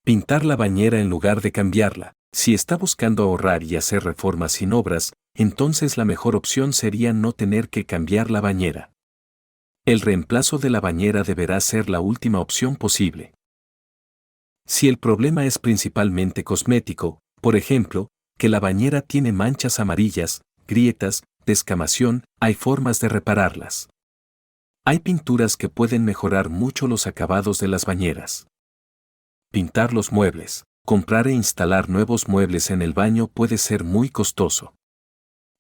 Pintar la bañera en lugar de cambiarla. Si está buscando ahorrar y hacer reformas sin obras, entonces la mejor opción sería no tener que cambiar la bañera. El reemplazo de la bañera deberá ser la última opción posible. Si el problema es principalmente cosmético, por ejemplo, que la bañera tiene manchas amarillas, grietas, descamación, hay formas de repararlas. Hay pinturas que pueden mejorar mucho los acabados de las bañeras. Pintar los muebles. Comprar e instalar nuevos muebles en el baño puede ser muy costoso.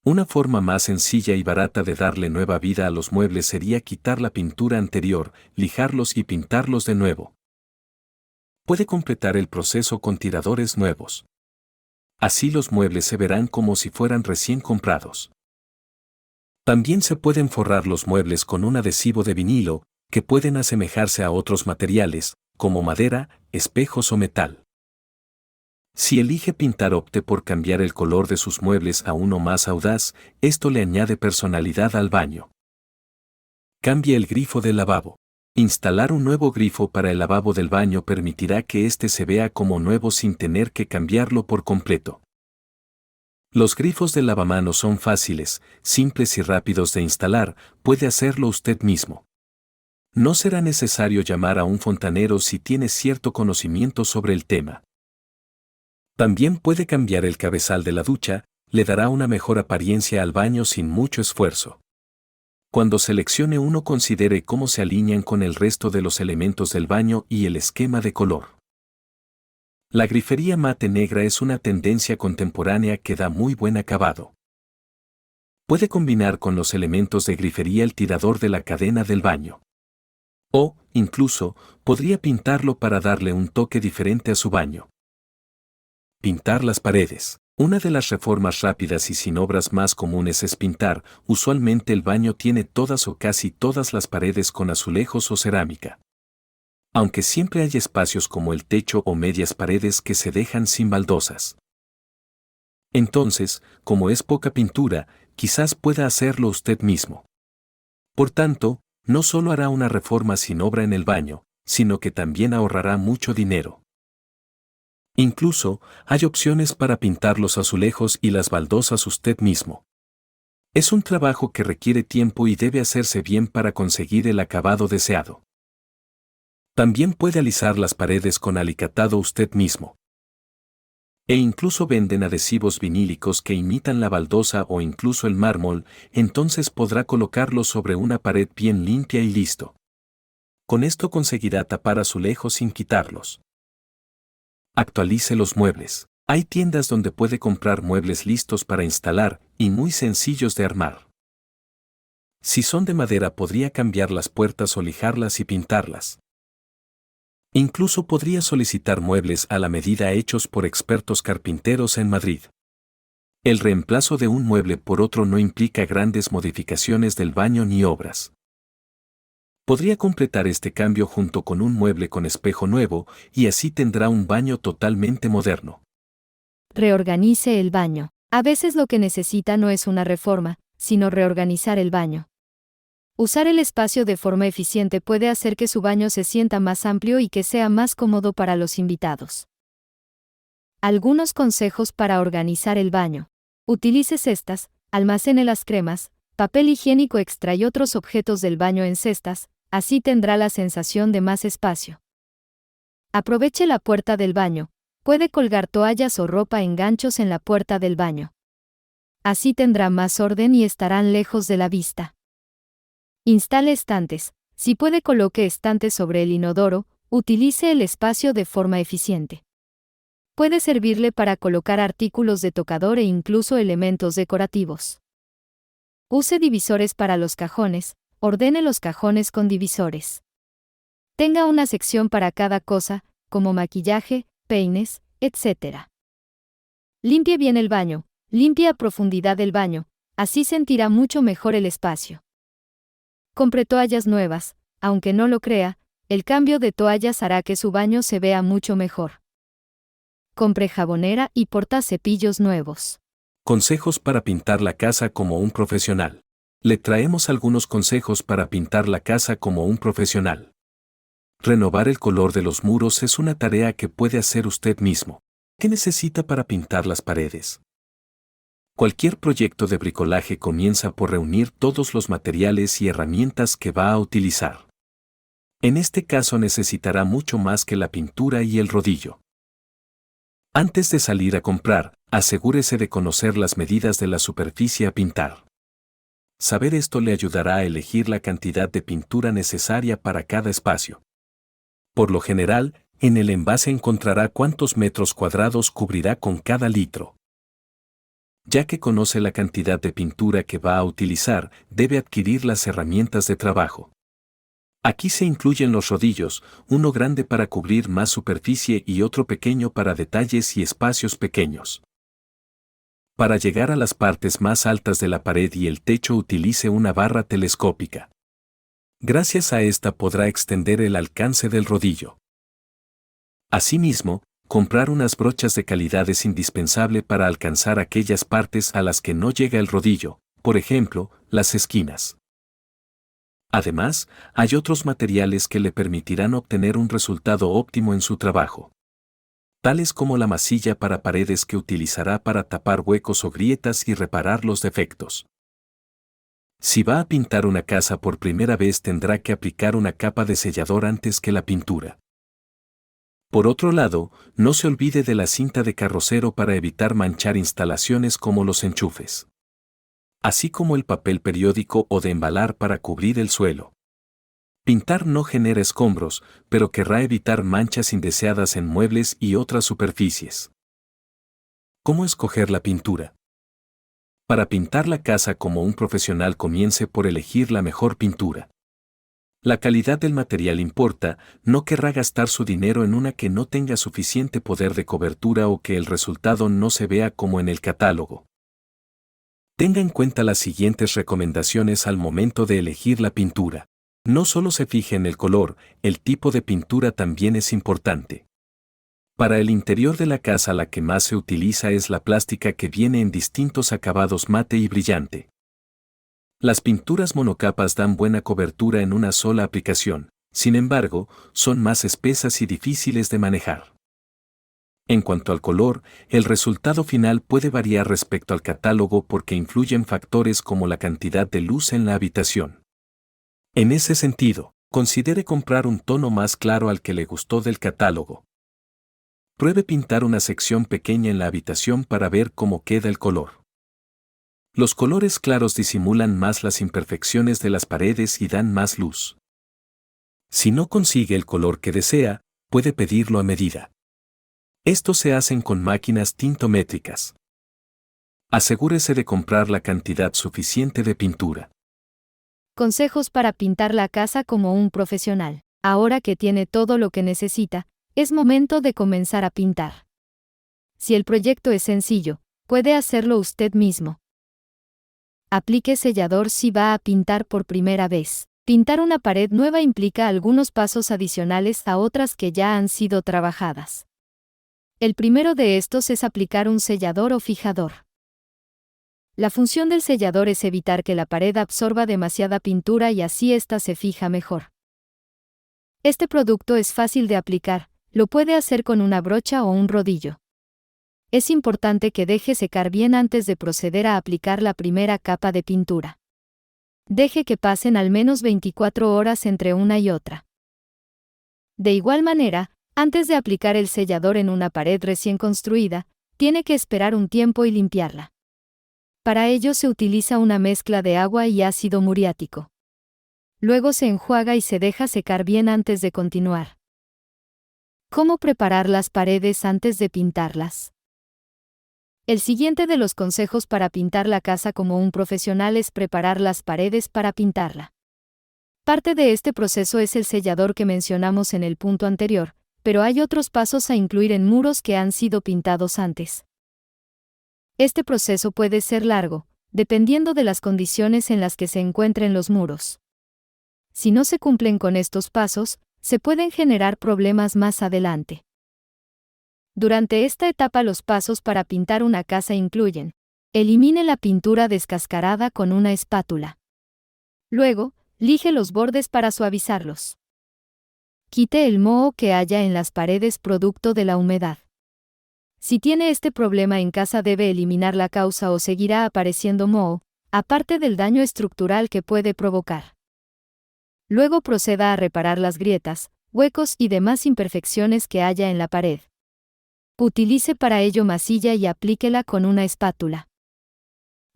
Una forma más sencilla y barata de darle nueva vida a los muebles sería quitar la pintura anterior, lijarlos y pintarlos de nuevo. Puede completar el proceso con tiradores nuevos. Así los muebles se verán como si fueran recién comprados. También se pueden forrar los muebles con un adhesivo de vinilo, que pueden asemejarse a otros materiales, como madera, espejos o metal. Si elige pintar, opte por cambiar el color de sus muebles a uno más audaz, esto le añade personalidad al baño. Cambie el grifo del lavabo. Instalar un nuevo grifo para el lavabo del baño permitirá que éste se vea como nuevo sin tener que cambiarlo por completo. Los grifos del lavamanos son fáciles, simples y rápidos de instalar, puede hacerlo usted mismo. No será necesario llamar a un fontanero si tiene cierto conocimiento sobre el tema. También puede cambiar el cabezal de la ducha, le dará una mejor apariencia al baño sin mucho esfuerzo. Cuando seleccione uno, considere cómo se alinean con el resto de los elementos del baño y el esquema de color. La grifería mate negra es una tendencia contemporánea que da muy buen acabado. Puede combinar con los elementos de grifería el tirador de la cadena del baño. O, incluso, podría pintarlo para darle un toque diferente a su baño. Pintar las paredes. Una de las reformas rápidas y sin obras más comunes es pintar. Usualmente el baño tiene todas o casi todas las paredes con azulejos o cerámica. Aunque siempre hay espacios como el techo o medias paredes que se dejan sin baldosas. Entonces, como es poca pintura, quizás pueda hacerlo usted mismo. Por tanto, no solo hará una reforma sin obra en el baño, sino que también ahorrará mucho dinero. Incluso, hay opciones para pintar los azulejos y las baldosas usted mismo. Es un trabajo que requiere tiempo y debe hacerse bien para conseguir el acabado deseado. También puede alisar las paredes con alicatado usted mismo. E incluso venden adhesivos vinílicos que imitan la baldosa o incluso el mármol, entonces podrá colocarlos sobre una pared bien limpia y listo. Con esto conseguirá tapar azulejos sin quitarlos. Actualice los muebles. Hay tiendas donde puede comprar muebles listos para instalar y muy sencillos de armar. Si son de madera, podría cambiar las puertas o lijarlas y pintarlas. Incluso podría solicitar muebles a la medida hechos por expertos carpinteros en Madrid. El reemplazo de un mueble por otro no implica grandes modificaciones del baño ni obras. Podría completar este cambio junto con un mueble con espejo nuevo y así tendrá un baño totalmente moderno. Reorganice el baño. A veces lo que necesita no es una reforma, sino reorganizar el baño. Usar el espacio de forma eficiente puede hacer que su baño se sienta más amplio y que sea más cómodo para los invitados. Algunos consejos para organizar el baño. Utilice cestas, almacene las cremas, papel higiénico extra y otros objetos del baño en cestas, así tendrá la sensación de más espacio. Aproveche la puerta del baño, puede colgar toallas o ropa en ganchos en la puerta del baño. Así tendrá más orden y estarán lejos de la vista. Instale estantes, si puede coloque estantes sobre el inodoro, utilice el espacio de forma eficiente. Puede servirle para colocar artículos de tocador e incluso elementos decorativos. Use divisores para los cajones, ordene los cajones con divisores. Tenga una sección para cada cosa, como maquillaje, peines, etc. Limpie bien el baño, limpie a profundidad el baño, así sentirá mucho mejor el espacio. Compre toallas nuevas, aunque no lo crea, el cambio de toallas hará que su baño se vea mucho mejor. Compre jabonera y portacepillos nuevos. Consejos para pintar la casa como un profesional. Le traemos algunos consejos para pintar la casa como un profesional. Renovar el color de los muros es una tarea que puede hacer usted mismo. ¿Qué necesita para pintar las paredes? Cualquier proyecto de bricolaje comienza por reunir todos los materiales y herramientas que va a utilizar. En este caso necesitará mucho más que la pintura y el rodillo. Antes de salir a comprar, asegúrese de conocer las medidas de la superficie a pintar. Saber esto le ayudará a elegir la cantidad de pintura necesaria para cada espacio. Por lo general, en el envase encontrará cuántos metros cuadrados cubrirá con cada litro. Ya que conoce la cantidad de pintura que va a utilizar, debe adquirir las herramientas de trabajo. Aquí se incluyen los rodillos, uno grande para cubrir más superficie y otro pequeño para detalles y espacios pequeños. Para llegar a las partes más altas de la pared y el techo, utilice una barra telescópica. Gracias a esta podrá extender el alcance del rodillo. Asimismo, comprar unas brochas de calidad es indispensable para alcanzar aquellas partes a las que no llega el rodillo, por ejemplo, las esquinas. Además, hay otros materiales que le permitirán obtener un resultado óptimo en su trabajo, tales como la masilla para paredes que utilizará para tapar huecos o grietas y reparar los defectos. Si va a pintar una casa por primera vez, tendrá que aplicar una capa de sellador antes que la pintura. Por otro lado, no se olvide de la cinta de carrocero para evitar manchar instalaciones como los enchufes, así como el papel periódico o de embalar para cubrir el suelo. Pintar no genera escombros, pero querrá evitar manchas indeseadas en muebles y otras superficies. ¿Cómo escoger la pintura? Para pintar la casa como un profesional, comience por elegir la mejor pintura. La calidad del material importa, no querrá gastar su dinero en una que no tenga suficiente poder de cobertura o que el resultado no se vea como en el catálogo. Tenga en cuenta las siguientes recomendaciones al momento de elegir la pintura. No solo se fije en el color, el tipo de pintura también es importante. Para el interior de la casa, la que más se utiliza es la plástica, que viene en distintos acabados mate y brillante. Las pinturas monocapas dan buena cobertura en una sola aplicación, sin embargo, son más espesas y difíciles de manejar. En cuanto al color, el resultado final puede variar respecto al catálogo porque influyen factores como la cantidad de luz en la habitación. En ese sentido, considere comprar un tono más claro al que le gustó del catálogo. Pruebe pintar una sección pequeña en la habitación para ver cómo queda el color. Los colores claros disimulan más las imperfecciones de las paredes y dan más luz. Si no consigue el color que desea, puede pedirlo a medida. Estos se hacen con máquinas tintométricas. Asegúrese de comprar la cantidad suficiente de pintura. Consejos para pintar la casa como un profesional. Ahora que tiene todo lo que necesita, es momento de comenzar a pintar. Si el proyecto es sencillo, puede hacerlo usted mismo. Aplique sellador si va a pintar por primera vez. Pintar una pared nueva implica algunos pasos adicionales a otras que ya han sido trabajadas. El primero de estos es aplicar un sellador o fijador. La función del sellador es evitar que la pared absorba demasiada pintura y así ésta se fija mejor. Este producto es fácil de aplicar, lo puede hacer con una brocha o un rodillo. Es importante que deje secar bien antes de proceder a aplicar la primera capa de pintura. Deje que pasen al menos 24 horas entre una y otra. De igual manera, antes de aplicar el sellador en una pared recién construida, tiene que esperar un tiempo y limpiarla. Para ello se utiliza una mezcla de agua y ácido muriático. Luego se enjuaga y se deja secar bien antes de continuar. ¿Cómo preparar las paredes antes de pintarlas? El siguiente de los consejos para pintar la casa como un profesional es preparar las paredes para pintarla. Parte de este proceso es el sellador que mencionamos en el punto anterior, pero hay otros pasos a incluir en muros que han sido pintados antes. Este proceso puede ser largo, dependiendo de las condiciones en las que se encuentren los muros. Si no se cumplen con estos pasos, se pueden generar problemas más adelante. Durante esta etapa, los pasos para pintar una casa incluyen: elimine la pintura descascarada con una espátula. Luego, lije los bordes para suavizarlos. Quite el moho que haya en las paredes producto de la humedad. Si tiene este problema en casa, debe eliminar la causa o seguirá apareciendo moho, aparte del daño estructural que puede provocar. Luego proceda a reparar las grietas, huecos y demás imperfecciones que haya en la pared. Utilice para ello masilla y aplíquela con una espátula.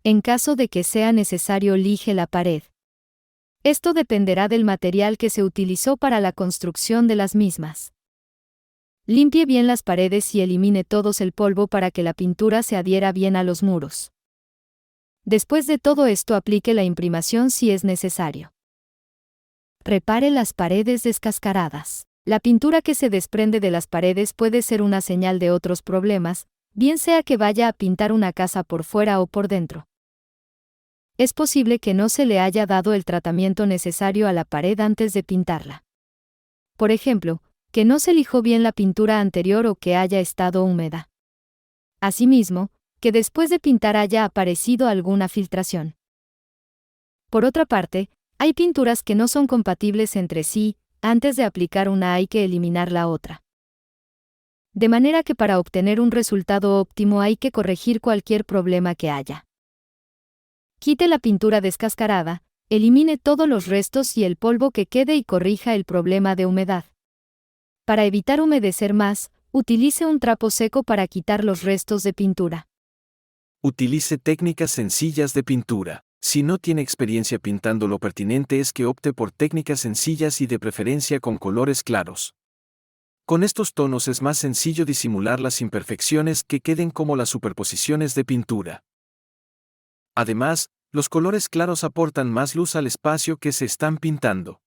En caso de que sea necesario, lije la pared. Esto dependerá del material que se utilizó para la construcción de las mismas. Limpie bien las paredes y elimine todos el polvo para que la pintura se adhiera bien a los muros. Después de todo esto, aplique la imprimación si es necesario. Repare las paredes descascaradas. La pintura que se desprende de las paredes puede ser una señal de otros problemas, bien sea que vaya a pintar una casa por fuera o por dentro. Es posible que no se le haya dado el tratamiento necesario a la pared antes de pintarla. Por ejemplo, que no se lijó bien la pintura anterior o que haya estado húmeda. Asimismo, que después de pintar haya aparecido alguna filtración. Por otra parte, Hay pinturas que no son compatibles entre sí, antes de aplicar una hay que eliminar la otra. De manera que para obtener un resultado óptimo hay que corregir cualquier problema que haya. Quite la pintura descascarada, elimine todos los restos y el polvo que quede y corrija el problema de humedad. Para evitar humedecer más, utilice un trapo seco para quitar los restos de pintura. Utilice técnicas sencillas de pintura. Si no tiene experiencia pintando, lo pertinente es que opte por técnicas sencillas y de preferencia con colores claros. Con estos tonos es más sencillo disimular las imperfecciones que queden como las superposiciones de pintura. Además, los colores claros aportan más luz al espacio que se están pintando.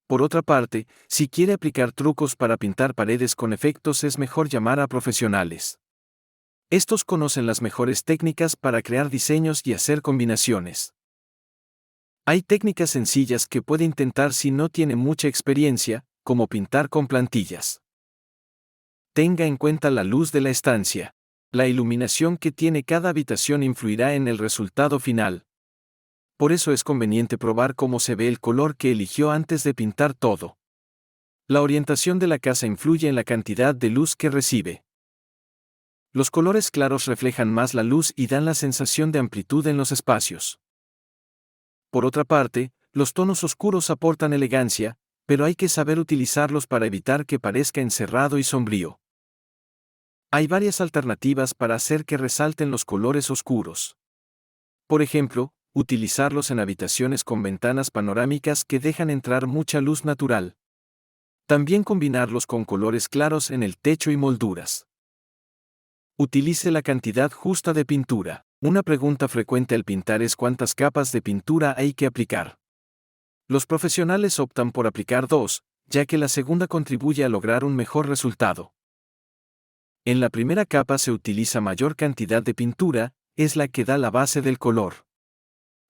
Por otra parte, si quiere aplicar trucos para pintar paredes con efectos, es mejor llamar a profesionales. Estos conocen las mejores técnicas para crear diseños y hacer combinaciones. Hay técnicas sencillas que puede intentar si no tiene mucha experiencia, como pintar con plantillas. Tenga en cuenta la luz de la estancia. La iluminación que tiene cada habitación influirá en el resultado final. Por eso es conveniente probar cómo se ve el color que eligió antes de pintar todo. La orientación de la casa influye en la cantidad de luz que recibe. Los colores claros reflejan más la luz y dan la sensación de amplitud en los espacios. Por otra parte, los tonos oscuros aportan elegancia, pero hay que saber utilizarlos para evitar que parezca encerrado y sombrío. Hay varias alternativas para hacer que resalten los colores oscuros. Por ejemplo, utilizarlos en habitaciones con ventanas panorámicas que dejan entrar mucha luz natural. También combinarlos con colores claros en el techo y molduras. Utilice la cantidad justa de pintura. Una pregunta frecuente al pintar es cuántas capas de pintura hay que aplicar. Los profesionales optan por aplicar 2, ya que la segunda contribuye a lograr un mejor resultado. En la primera capa se utiliza mayor cantidad de pintura, es la que da la base del color.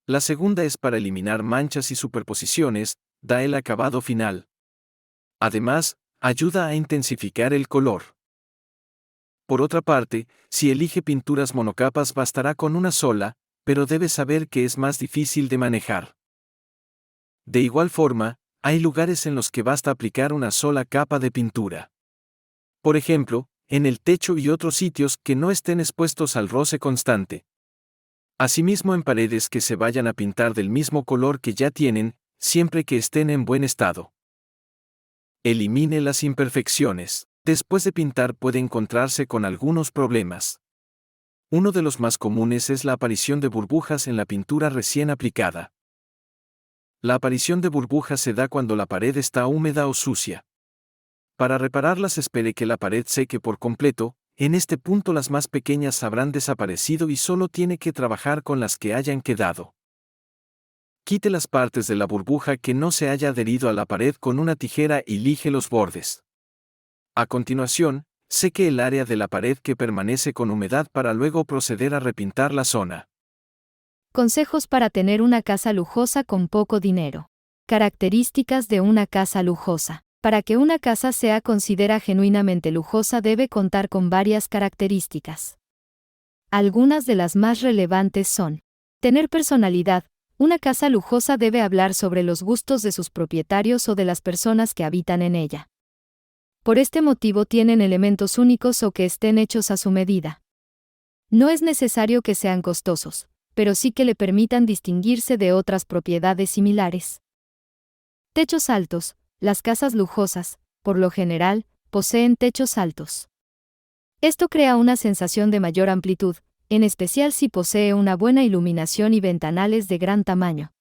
La segunda es para eliminar manchas y superposiciones, da el acabado final. Además, ayuda a intensificar el color. Por otra parte, si elige pinturas monocapas bastará con una sola, pero debe saber que es más difícil de manejar. De igual forma, hay lugares en los que basta aplicar una sola capa de pintura. Por ejemplo, en el techo y otros sitios que no estén expuestos al roce constante. Asimismo, en paredes que se vayan a pintar del mismo color que ya tienen, siempre que estén en buen estado. Elimine las imperfecciones. Después de pintar puede encontrarse con algunos problemas. Uno de los más comunes es la aparición de burbujas en la pintura recién aplicada. La aparición de burbujas se da cuando la pared está húmeda o sucia. Para repararlas, espere que la pared seque por completo. En este punto las más pequeñas habrán desaparecido y solo tiene que trabajar con las que hayan quedado. Quite las partes de la burbuja que no se haya adherido a la pared con una tijera y lije los bordes. A continuación, seque el área de la pared que permanece con humedad para luego proceder a repintar la zona. Consejos para tener una casa lujosa con poco dinero. Características de una casa lujosa. Para que una casa sea considerada genuinamente lujosa debe contar con varias características. Algunas de las más relevantes son: tener personalidad. Una casa lujosa debe hablar sobre los gustos de sus propietarios o de las personas que habitan en ella. Por este motivo tienen elementos únicos o que estén hechos a su medida. No es necesario que sean costosos, pero sí que le permitan distinguirse de otras propiedades similares. Techos altos. Las casas lujosas, por lo general, poseen techos altos. Esto crea una sensación de mayor amplitud, en especial si posee una buena iluminación y ventanales de gran tamaño.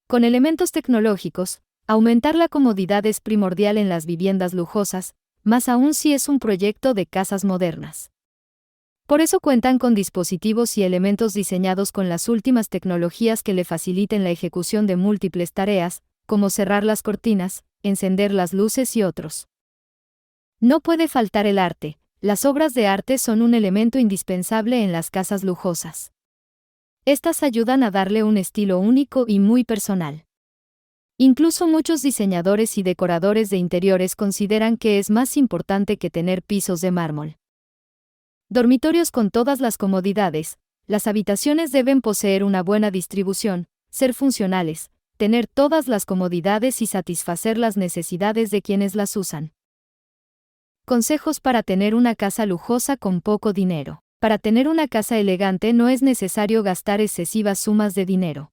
Con elementos tecnológicos, aumentar la comodidad es primordial en las viviendas lujosas, más aún si es un proyecto de casas modernas. Por eso cuentan con dispositivos y elementos diseñados con las últimas tecnologías que le faciliten la ejecución de múltiples tareas, como cerrar las cortinas, encender las luces y otros. No puede faltar el arte. Las obras de arte son un elemento indispensable en las casas lujosas. Estas ayudan a darle un estilo único y muy personal. Incluso muchos diseñadores y decoradores de interiores consideran que es más importante que tener pisos de mármol. Dormitorios con todas las comodidades. Las habitaciones deben poseer una buena distribución, ser funcionales, tener todas las comodidades y satisfacer las necesidades de quienes las usan. Consejos para tener una casa lujosa con poco dinero. Para tener una casa elegante no es necesario gastar excesivas sumas de dinero.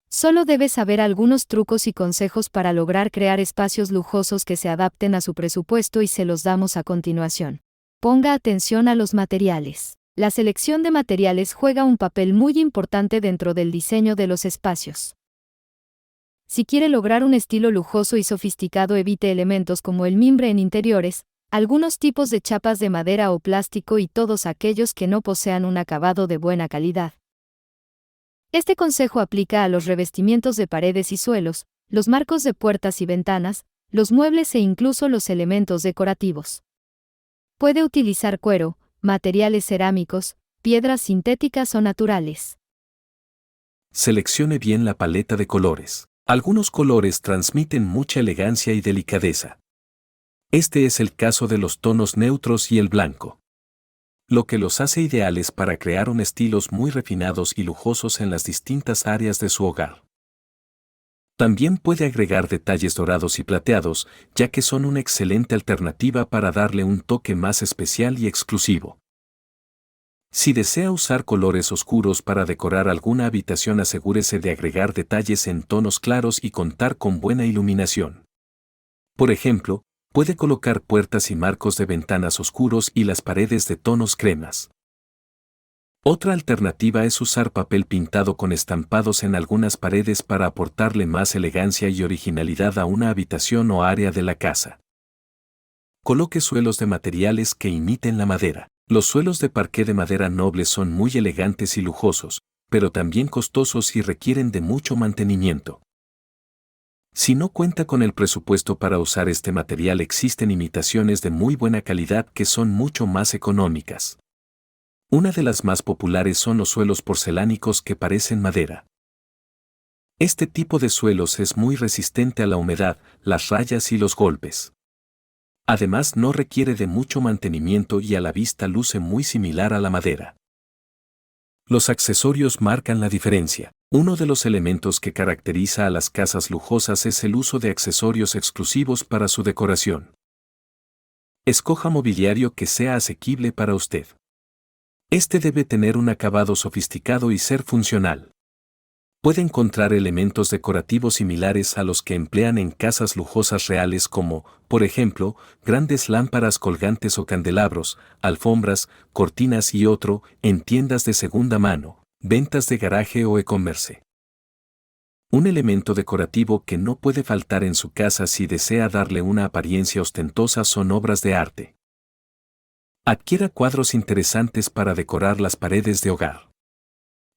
Solo debes saber algunos trucos y consejos para lograr crear espacios lujosos que se adapten a su presupuesto y se los damos a continuación. Ponga atención a los materiales. La selección de materiales juega un papel muy importante dentro del diseño de los espacios. Si quiere lograr un estilo lujoso y sofisticado, evite elementos como el mimbre en interiores, algunos tipos de chapas de madera o plástico y todos aquellos que no posean un acabado de buena calidad. Este consejo aplica a los revestimientos de paredes y suelos, los marcos de puertas y ventanas, los muebles e incluso los elementos decorativos. Puede utilizar cuero, materiales cerámicos, piedras sintéticas o naturales. Seleccione bien la paleta de colores. Algunos colores transmiten mucha elegancia y delicadeza. Este es el caso de los tonos neutros y el blanco, lo que los hace ideales para crear un estilos muy refinados y lujosos en las distintas áreas de su hogar. También puede agregar detalles dorados y plateados, ya que son una excelente alternativa para darle un toque más especial y exclusivo. Si desea usar colores oscuros para decorar alguna habitación, asegúrese de agregar detalles en tonos claros y contar con buena iluminación. Por ejemplo, puede colocar puertas y marcos de ventanas oscuros y las paredes de tonos cremas. Otra alternativa es usar papel pintado con estampados en algunas paredes para aportarle más elegancia y originalidad a una habitación o área de la casa. Coloque suelos de materiales que imiten la madera. Los suelos de parqué de madera noble son muy elegantes y lujosos, pero también costosos y requieren de mucho mantenimiento. Si no cuenta con el presupuesto para usar este material, existen imitaciones de muy buena calidad que son mucho más económicas. Una de las más populares son los suelos porcelánicos que parecen madera. Este tipo de suelos es muy resistente a la humedad, las rayas y los golpes. Además, no requiere de mucho mantenimiento y a la vista luce muy similar a la madera. Los accesorios marcan la diferencia. Uno de los elementos que caracteriza a las casas lujosas es el uso de accesorios exclusivos para su decoración. Escoja mobiliario que sea asequible para usted. Este debe tener un acabado sofisticado y ser funcional. Puede encontrar elementos decorativos similares a los que emplean en casas lujosas reales como, por ejemplo, grandes lámparas colgantes o candelabros, alfombras, cortinas y otro, en tiendas de segunda mano, ventas de garaje o e-commerce. Un elemento decorativo que no puede faltar en su casa si desea darle una apariencia ostentosa son obras de arte. Adquiera cuadros interesantes para decorar las paredes de hogar.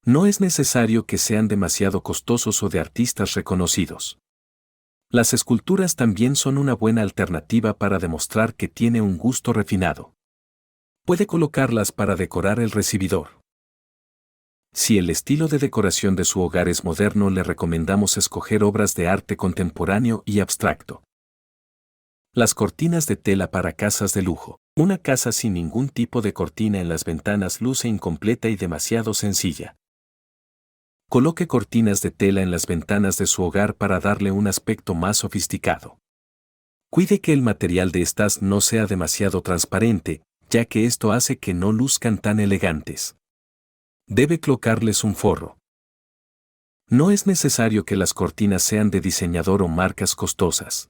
No es necesario que sean demasiado costosos o de artistas reconocidos. Las esculturas también son una buena alternativa para demostrar que tiene un gusto refinado. Puede colocarlas para decorar el recibidor. Si el estilo de decoración de su hogar es moderno, le recomendamos escoger obras de arte contemporáneo y abstracto. Las cortinas de tela para casas de lujo. Una casa sin ningún tipo de cortina en las ventanas luce incompleta y demasiado sencilla. Coloque cortinas de tela en las ventanas de su hogar para darle un aspecto más sofisticado. Cuide que el material de estas no sea demasiado transparente, ya que esto hace que no luzcan tan elegantes. Debe colocarles un forro. No es necesario que las cortinas sean de diseñador o marcas costosas.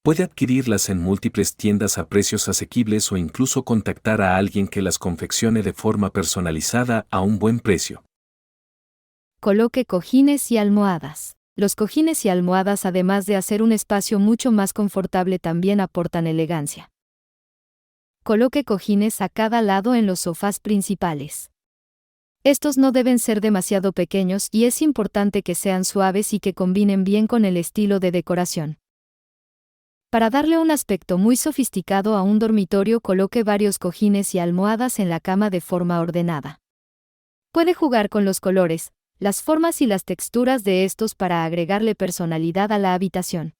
Puede adquirirlas en múltiples tiendas a precios asequibles o incluso contactar a alguien que las confeccione de forma personalizada a un buen precio. Coloque cojines y almohadas. Los cojines y almohadas, además de hacer un espacio mucho más confortable, también aportan elegancia. Coloque cojines a cada lado en los sofás principales. Estos no deben ser demasiado pequeños y es importante que sean suaves y que combinen bien con el estilo de decoración. Para darle un aspecto muy sofisticado a un dormitorio, coloque varios cojines y almohadas en la cama de forma ordenada. Puede jugar con los colores, las formas y las texturas de estos para agregarle personalidad a la habitación.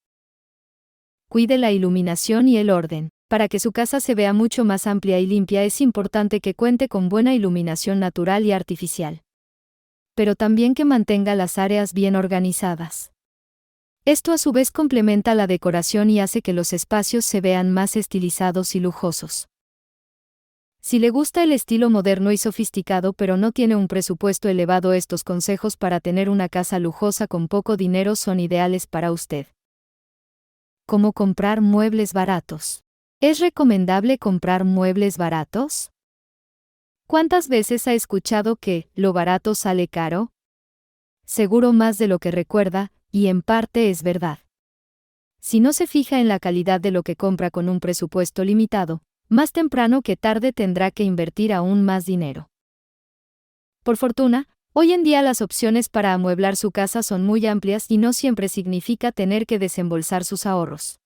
Cuide la iluminación y el orden. Para que su casa se vea mucho más amplia y limpia, es importante que cuente con buena iluminación natural y artificial. pero también que mantenga las áreas bien organizadas. Esto a su vez complementa la decoración y hace que los espacios se vean más estilizados y lujosos. Si le gusta el estilo moderno y sofisticado pero no tiene un presupuesto elevado, estos consejos para tener una casa lujosa con poco dinero son ideales para usted. ¿Cómo comprar muebles baratos? ¿Es recomendable comprar muebles baratos? ¿Cuántas veces ha escuchado que lo barato sale caro? Seguro más de lo que recuerda, y en parte es verdad. Si no se fija en la calidad de lo que compra con un presupuesto limitado, más temprano que tarde tendrá que invertir aún más dinero. Por fortuna, hoy en día las opciones para amueblar su casa son muy amplias y no siempre significa tener que desembolsar sus ahorros.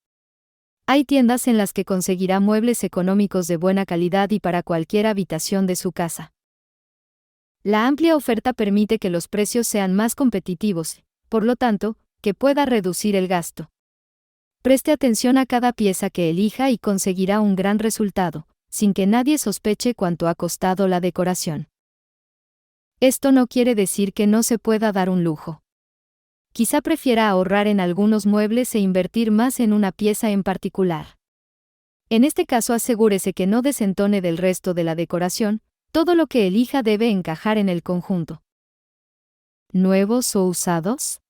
Hay tiendas en las que conseguirá muebles económicos de buena calidad y para cualquier habitación de su casa. La amplia oferta permite que los precios sean más competitivos, por lo tanto, que pueda reducir el gasto. Preste atención a cada pieza que elija y conseguirá un gran resultado, sin que nadie sospeche cuánto ha costado la decoración. Esto no quiere decir que no se pueda dar un lujo. Quizá prefiera ahorrar en algunos muebles e invertir más en una pieza en particular. En este caso asegúrese que no desentone del resto de la decoración, todo lo que elija debe encajar en el conjunto. ¿Nuevos o usados?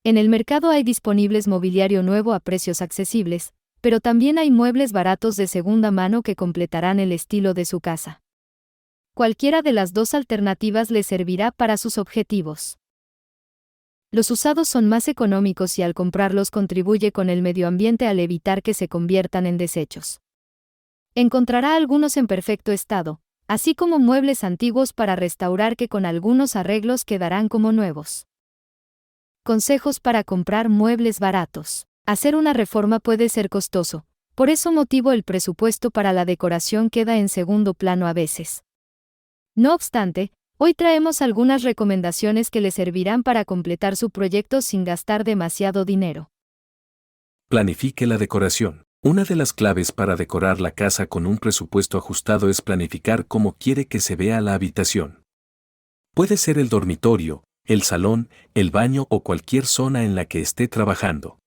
En el mercado hay disponibles mobiliario nuevo a precios accesibles, pero también hay muebles baratos de segunda mano que completarán el estilo de su casa. Cualquiera de las dos alternativas le servirá para sus objetivos. Los usados son más económicos y al comprarlos contribuye con el medio ambiente al evitar que se conviertan en desechos. Encontrará algunos en perfecto estado, así como muebles antiguos para restaurar que con algunos arreglos quedarán como nuevos. Consejos para comprar muebles baratos. Hacer una reforma puede ser costoso, por eso motivo el presupuesto para la decoración queda en segundo plano a veces. No obstante, hoy traemos algunas recomendaciones que le servirán para completar su proyecto sin gastar demasiado dinero. Planifique la decoración. Una de las claves para decorar la casa con un presupuesto ajustado es planificar cómo quiere que se vea la habitación. Puede ser el dormitorio, el salón, el baño o cualquier zona en la que esté trabajando.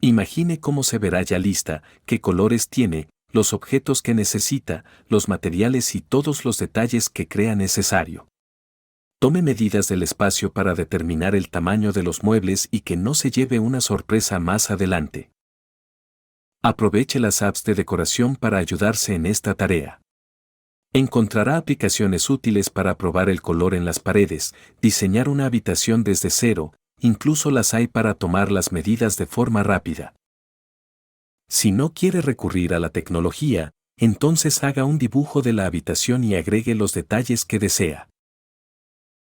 Imagine cómo se verá ya lista, qué colores tiene, los objetos que necesita, los materiales y todos los detalles que crea necesario. Tome medidas del espacio para determinar el tamaño de los muebles y que no se lleve una sorpresa más adelante. Aproveche las apps de decoración para ayudarse en esta tarea. Encontrará aplicaciones útiles para probar el color en las paredes, diseñar una habitación desde cero, incluso las hay para tomar las medidas de forma rápida. Si no quiere recurrir a la tecnología, entonces haga un dibujo de la habitación y agregue los detalles que desea.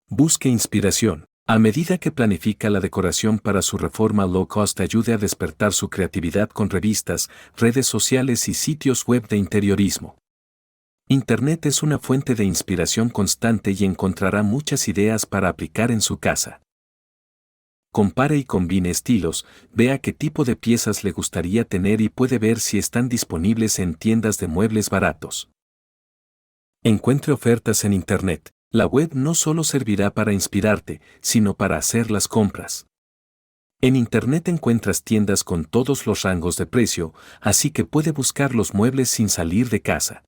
Busque inspiración. A medida que planifica la decoración para su reforma low cost, ayude a despertar su creatividad con revistas, redes sociales y sitios web de interiorismo. Internet es una fuente de inspiración constante y encontrará muchas ideas para aplicar en su casa. Compare y combine estilos, vea qué tipo de piezas le gustaría tener y puede ver si están disponibles en tiendas de muebles baratos. Encuentre ofertas en Internet. La web no solo servirá para inspirarte, sino para hacer las compras. En Internet encuentras tiendas con todos los rangos de precio, así que puede buscar los muebles sin salir de casa.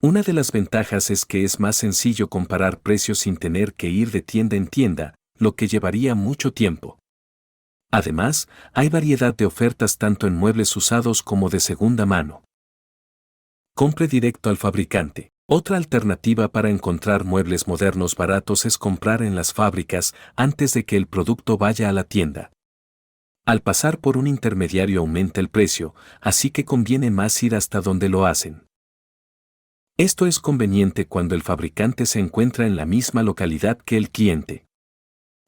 Una de las ventajas es que es más sencillo comparar precios sin tener que ir de tienda en tienda, lo que llevaría mucho tiempo. Además, hay variedad de ofertas tanto en muebles usados como de segunda mano. Compre directo al fabricante. Otra alternativa para encontrar muebles modernos baratos es comprar en las fábricas antes de que el producto vaya a la tienda. Al pasar por un intermediario aumenta el precio, así que conviene más ir hasta donde lo hacen. Esto es conveniente cuando el fabricante se encuentra en la misma localidad que el cliente.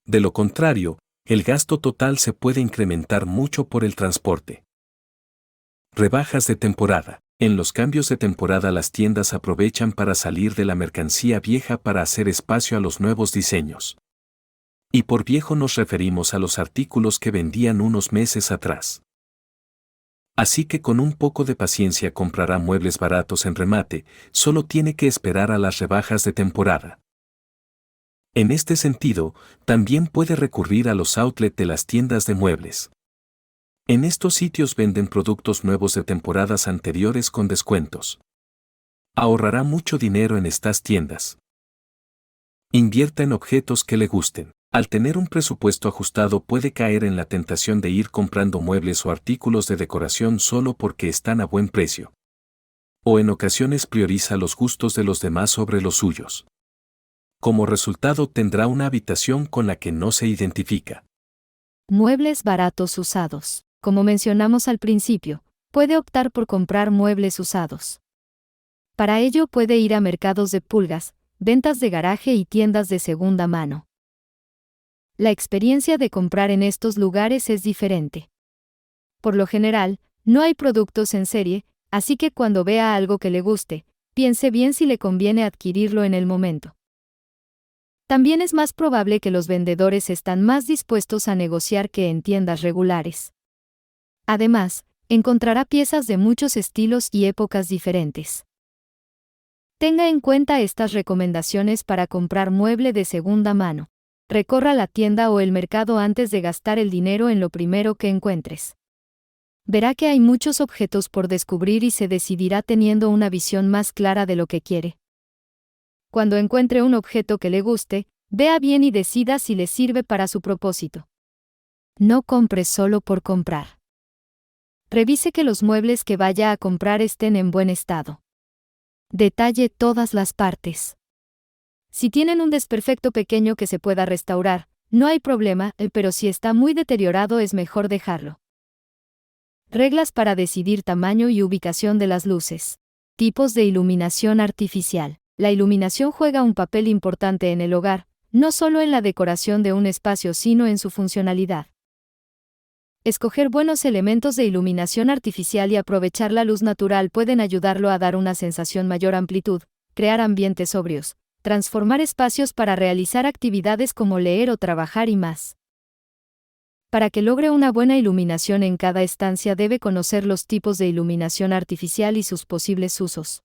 De lo contrario, el gasto total se puede incrementar mucho por el transporte. Rebajas de temporada. En los cambios de temporada las tiendas aprovechan para salir de la mercancía vieja para hacer espacio a los nuevos diseños. Y por viejo nos referimos a los artículos que vendían unos meses atrás. Así que con un poco de paciencia comprará muebles baratos en remate, solo tiene que esperar a las rebajas de temporada. En este sentido, también puede recurrir a los outlets de las tiendas de muebles. En estos sitios venden productos nuevos de temporadas anteriores con descuentos. Ahorrará mucho dinero en estas tiendas. Invierta en objetos que le gusten. Al tener un presupuesto ajustado puede caer en la tentación de ir comprando muebles o artículos de decoración solo porque están a buen precio. O en ocasiones prioriza los gustos de los demás sobre los suyos. Como resultado tendrá una habitación con la que no se identifica. Muebles baratos usados. Como mencionamos al principio, puede optar por comprar muebles usados. Para ello puede ir a mercados de pulgas, ventas de garaje y tiendas de segunda mano. La experiencia de comprar en estos lugares es diferente. Por lo general, no hay productos en serie, así que cuando vea algo que le guste, piense bien si le conviene adquirirlo en el momento. También es más probable que los vendedores están más dispuestos a negociar que en tiendas regulares. Además, encontrará piezas de muchos estilos y épocas diferentes. Tenga en cuenta estas recomendaciones para comprar mueble de segunda mano. Recorra la tienda o el mercado antes de gastar el dinero en lo primero que encuentres. Verá que hay muchos objetos por descubrir y se decidirá teniendo una visión más clara de lo que quiere. Cuando encuentre un objeto que le guste, vea bien y decida si le sirve para su propósito. No compre solo por comprar. Revise que los muebles que vaya a comprar estén en buen estado. Detalle todas las partes. Si tienen un desperfecto pequeño que se pueda restaurar, no hay problema, pero si está muy deteriorado es mejor dejarlo. Reglas para decidir tamaño y ubicación de las luces. Tipos de iluminación artificial. La iluminación juega un papel importante en el hogar, no solo en la decoración de un espacio sino en su funcionalidad. Escoger buenos elementos de iluminación artificial y aprovechar la luz natural pueden ayudarlo a dar una sensación mayor amplitud, crear ambientes sobrios, transformar espacios para realizar actividades como leer o trabajar y más. Para que logre una buena iluminación en cada estancia debe conocer los tipos de iluminación artificial y sus posibles usos.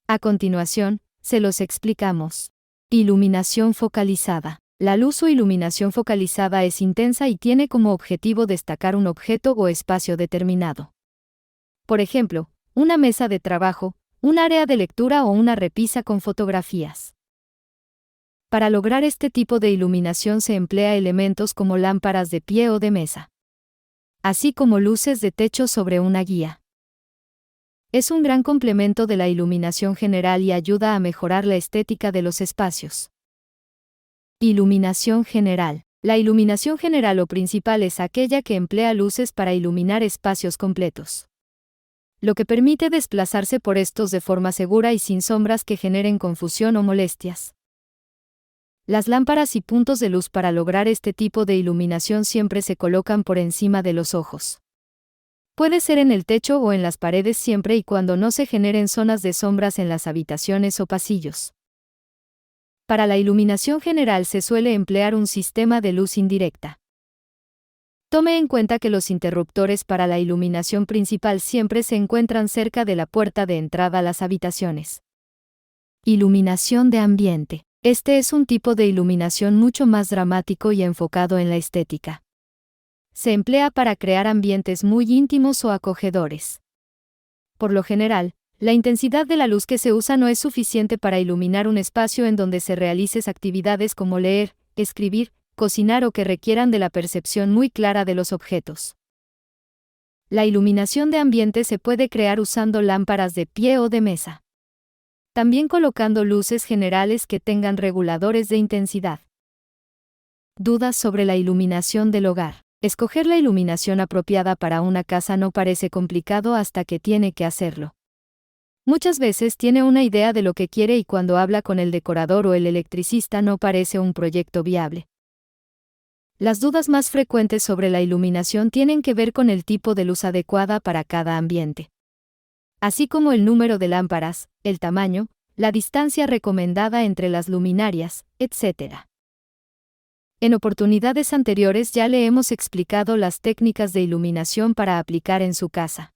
A continuación, se los explicamos. Iluminación focalizada. La luz o iluminación focalizada es intensa y tiene como objetivo destacar un objeto o espacio determinado. Por ejemplo, una mesa de trabajo, un área de lectura o una repisa con fotografías. Para lograr este tipo de iluminación se emplea elementos como lámparas de pie o de mesa, así como luces de techo sobre una guía. Es un gran complemento de la iluminación general y ayuda a mejorar la estética de los espacios. Iluminación general. La iluminación general o principal es aquella que emplea luces para iluminar espacios completos, lo que permite desplazarse por estos de forma segura y sin sombras que generen confusión o molestias. Las lámparas y puntos de luz para lograr este tipo de iluminación siempre se colocan por encima de los ojos. Puede ser en el techo o en las paredes siempre y cuando no se generen zonas de sombras en las habitaciones o pasillos. Para la iluminación general se suele emplear un sistema de luz indirecta. Tome en cuenta que los interruptores para la iluminación principal siempre se encuentran cerca de la puerta de entrada a las habitaciones. Iluminación de ambiente. Este es un tipo de iluminación mucho más dramático y enfocado en la estética. Se emplea para crear ambientes muy íntimos o acogedores. Por lo general, la intensidad de la luz que se usa no es suficiente para iluminar un espacio en donde se realicen actividades como leer, escribir, cocinar o que requieran de la percepción muy clara de los objetos. La iluminación de ambiente se puede crear usando lámparas de pie o de mesa. También colocando luces generales que tengan reguladores de intensidad. Dudas sobre la iluminación del hogar. Escoger la iluminación apropiada para una casa no parece complicado hasta que tiene que hacerlo. Muchas veces tiene una idea de lo que quiere y cuando habla con el decorador o el electricista no parece un proyecto viable. Las dudas más frecuentes sobre la iluminación tienen que ver con el tipo de luz adecuada para cada ambiente, así como el número de lámparas, el tamaño, la distancia recomendada entre las luminarias, etc. En oportunidades anteriores ya le hemos explicado las técnicas de iluminación para aplicar en su casa.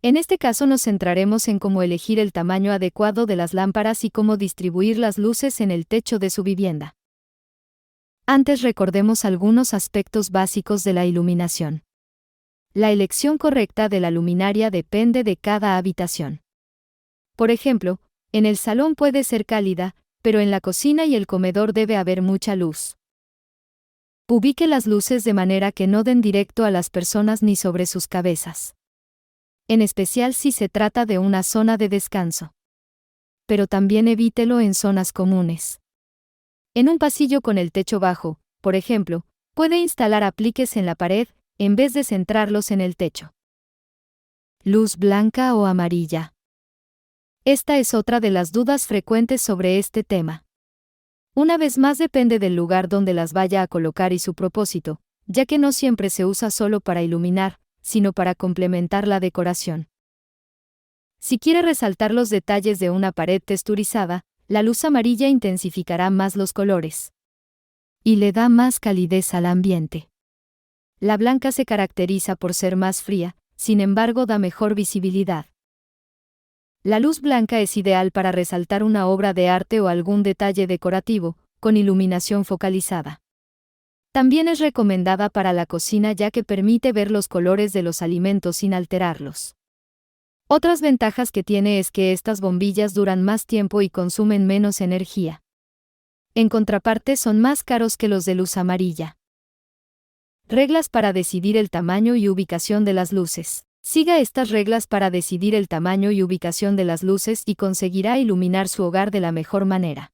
En este caso nos centraremos en cómo elegir el tamaño adecuado de las lámparas y cómo distribuir las luces en el techo de su vivienda. Antes recordemos algunos aspectos básicos de la iluminación. La elección correcta de la luminaria depende de cada habitación. Por ejemplo, en el salón puede ser cálida, pero en la cocina y el comedor debe haber mucha luz. Ubique las luces de manera que no den directo a las personas ni sobre sus cabezas. En especial si se trata de una zona de descanso. Pero también evítelo en zonas comunes. En un pasillo con el techo bajo, por ejemplo, puede instalar apliques en la pared, en vez de centrarlos en el techo. Luz blanca o amarilla. Esta es otra de las dudas frecuentes sobre este tema. Una vez más depende del lugar donde las vaya a colocar y su propósito, ya que no siempre se usa solo para iluminar, sino para complementar la decoración. Si quiere resaltar los detalles de una pared texturizada, la luz amarilla intensificará más los colores y le da más calidez al ambiente. La blanca se caracteriza por ser más fría, sin embargo da mejor visibilidad. La luz blanca es ideal para resaltar una obra de arte o algún detalle decorativo, con iluminación focalizada. También es recomendada para la cocina ya que permite ver los colores de los alimentos sin alterarlos. Otras ventajas que tiene es que estas bombillas duran más tiempo y consumen menos energía. En contraparte son más caros que los de luz amarilla. Reglas para decidir el tamaño y ubicación de las luces. Siga estas reglas para decidir el tamaño y ubicación de las luces y conseguirá iluminar su hogar de la mejor manera.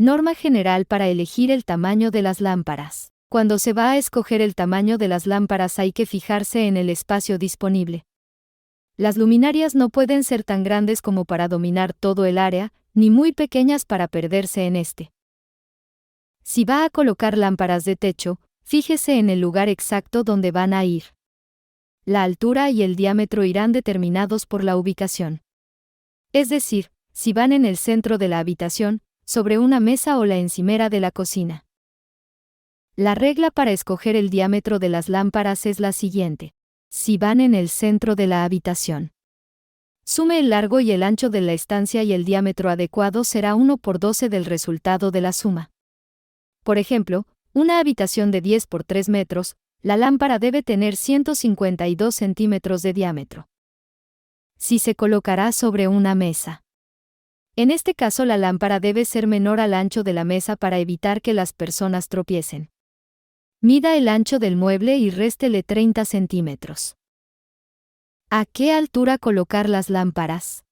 Norma general para elegir el tamaño de las lámparas. Cuando se va a escoger el tamaño de las lámparas hay que fijarse en el espacio disponible. Las luminarias no pueden ser tan grandes como para dominar todo el área, ni muy pequeñas para perderse en este. Si va a colocar lámparas de techo, fíjese en el lugar exacto donde van a ir. La altura y el diámetro irán determinados por la ubicación. Es decir, si van en el centro de la habitación, sobre una mesa o la encimera de la cocina. La regla para escoger el diámetro de las lámparas es la siguiente. Si van en el centro de la habitación, sume el largo y el ancho de la estancia y el diámetro adecuado será 1/12 del resultado de la suma. Por ejemplo, una habitación de 10 por 3 metros, la lámpara debe tener 152 centímetros de diámetro. Si se colocará sobre una mesa. En este caso la lámpara debe ser menor al ancho de la mesa para evitar que las personas tropiecen. Mida el ancho del mueble y réstele 30 centímetros. ¿A qué altura colocar las lámparas?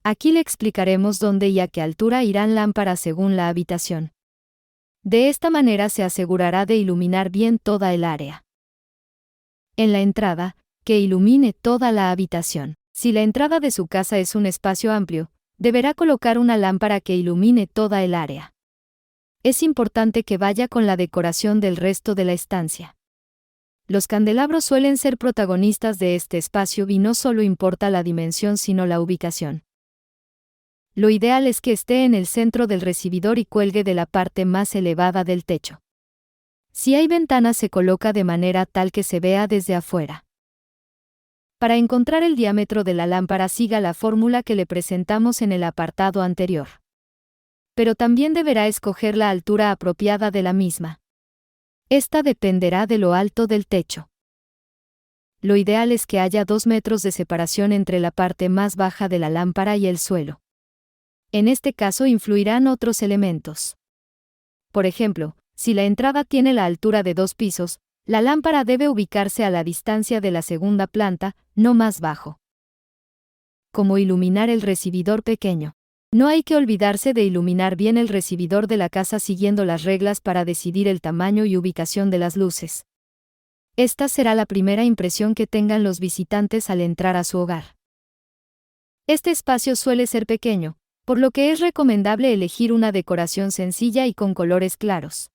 Aquí le explicaremos dónde y a qué altura irán lámparas según la habitación. De esta manera se asegurará de iluminar bien toda el área. En la entrada, que ilumine toda la habitación. Si la entrada de su casa es un espacio amplio, deberá colocar una lámpara que ilumine toda el área. Es importante que vaya con la decoración del resto de la estancia. Los candelabros suelen ser protagonistas de este espacio y no solo importa la dimensión sino la ubicación. Lo ideal es que esté en el centro del recibidor y cuelgue de la parte más elevada del techo. Si hay ventanas se coloca de manera tal que se vea desde afuera. Para encontrar el diámetro de la lámpara siga la fórmula que le presentamos en el apartado anterior. Pero también deberá escoger la altura apropiada de la misma. Esta dependerá de lo alto del techo. Lo ideal es que haya 2 metros de separación entre la parte más baja de la lámpara y el suelo. En este caso influirán otros elementos. Por ejemplo, si la entrada tiene la altura de 2 pisos, la lámpara debe ubicarse a la distancia de la segunda planta, no más bajo. Como iluminar el recibidor pequeño. No hay que olvidarse de iluminar bien el recibidor de la casa siguiendo las reglas para decidir el tamaño y ubicación de las luces. Esta será la primera impresión que tengan los visitantes al entrar a su hogar. Este espacio suele ser pequeño, por lo que es recomendable elegir una decoración sencilla y con colores claros.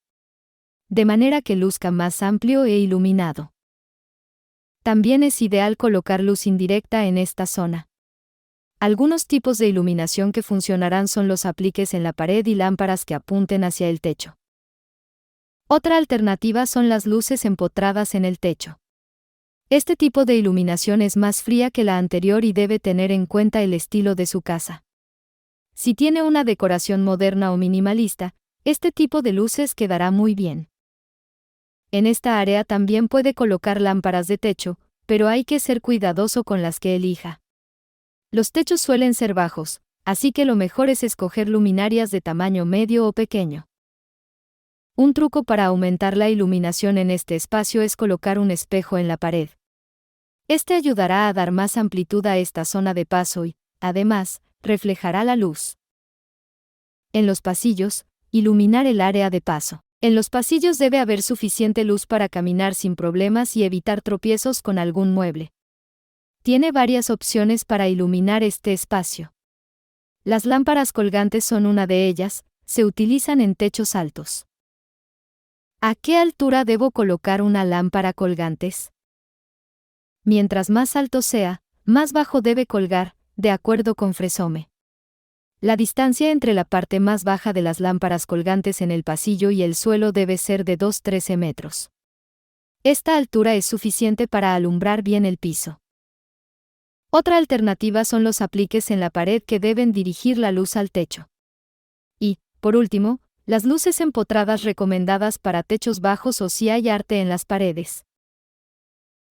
De manera que luzca más amplio e iluminado. También es ideal colocar luz indirecta en esta zona. Algunos tipos de iluminación que funcionarán son los apliques en la pared y lámparas que apunten hacia el techo. Otra alternativa son las luces empotradas en el techo. Este tipo de iluminación es más fría que la anterior y debe tener en cuenta el estilo de su casa. Si tiene una decoración moderna o minimalista, este tipo de luces quedará muy bien. En esta área también puede colocar lámparas de techo, pero hay que ser cuidadoso con las que elija. Los techos suelen ser bajos, así que lo mejor es escoger luminarias de tamaño medio o pequeño. Un truco para aumentar la iluminación en este espacio es colocar un espejo en la pared. Este ayudará a dar más amplitud a esta zona de paso y, además, reflejará la luz. En los pasillos, iluminar el área de paso. En los pasillos debe haber suficiente luz para caminar sin problemas y evitar tropiezos con algún mueble. Tiene varias opciones para iluminar este espacio. Las lámparas colgantes son una de ellas, se utilizan en techos altos. ¿A qué altura debo colocar una lámpara colgantes? Mientras más alto sea, más bajo debe colgar, de acuerdo con Fresome. La distancia entre la parte más baja de las lámparas colgantes en el pasillo y el suelo debe ser de 2,13 metros. Esta altura es suficiente para alumbrar bien el piso. Otra alternativa son los apliques en la pared que deben dirigir la luz al techo. Y, por último, las luces empotradas recomendadas para techos bajos o si hay arte en las paredes.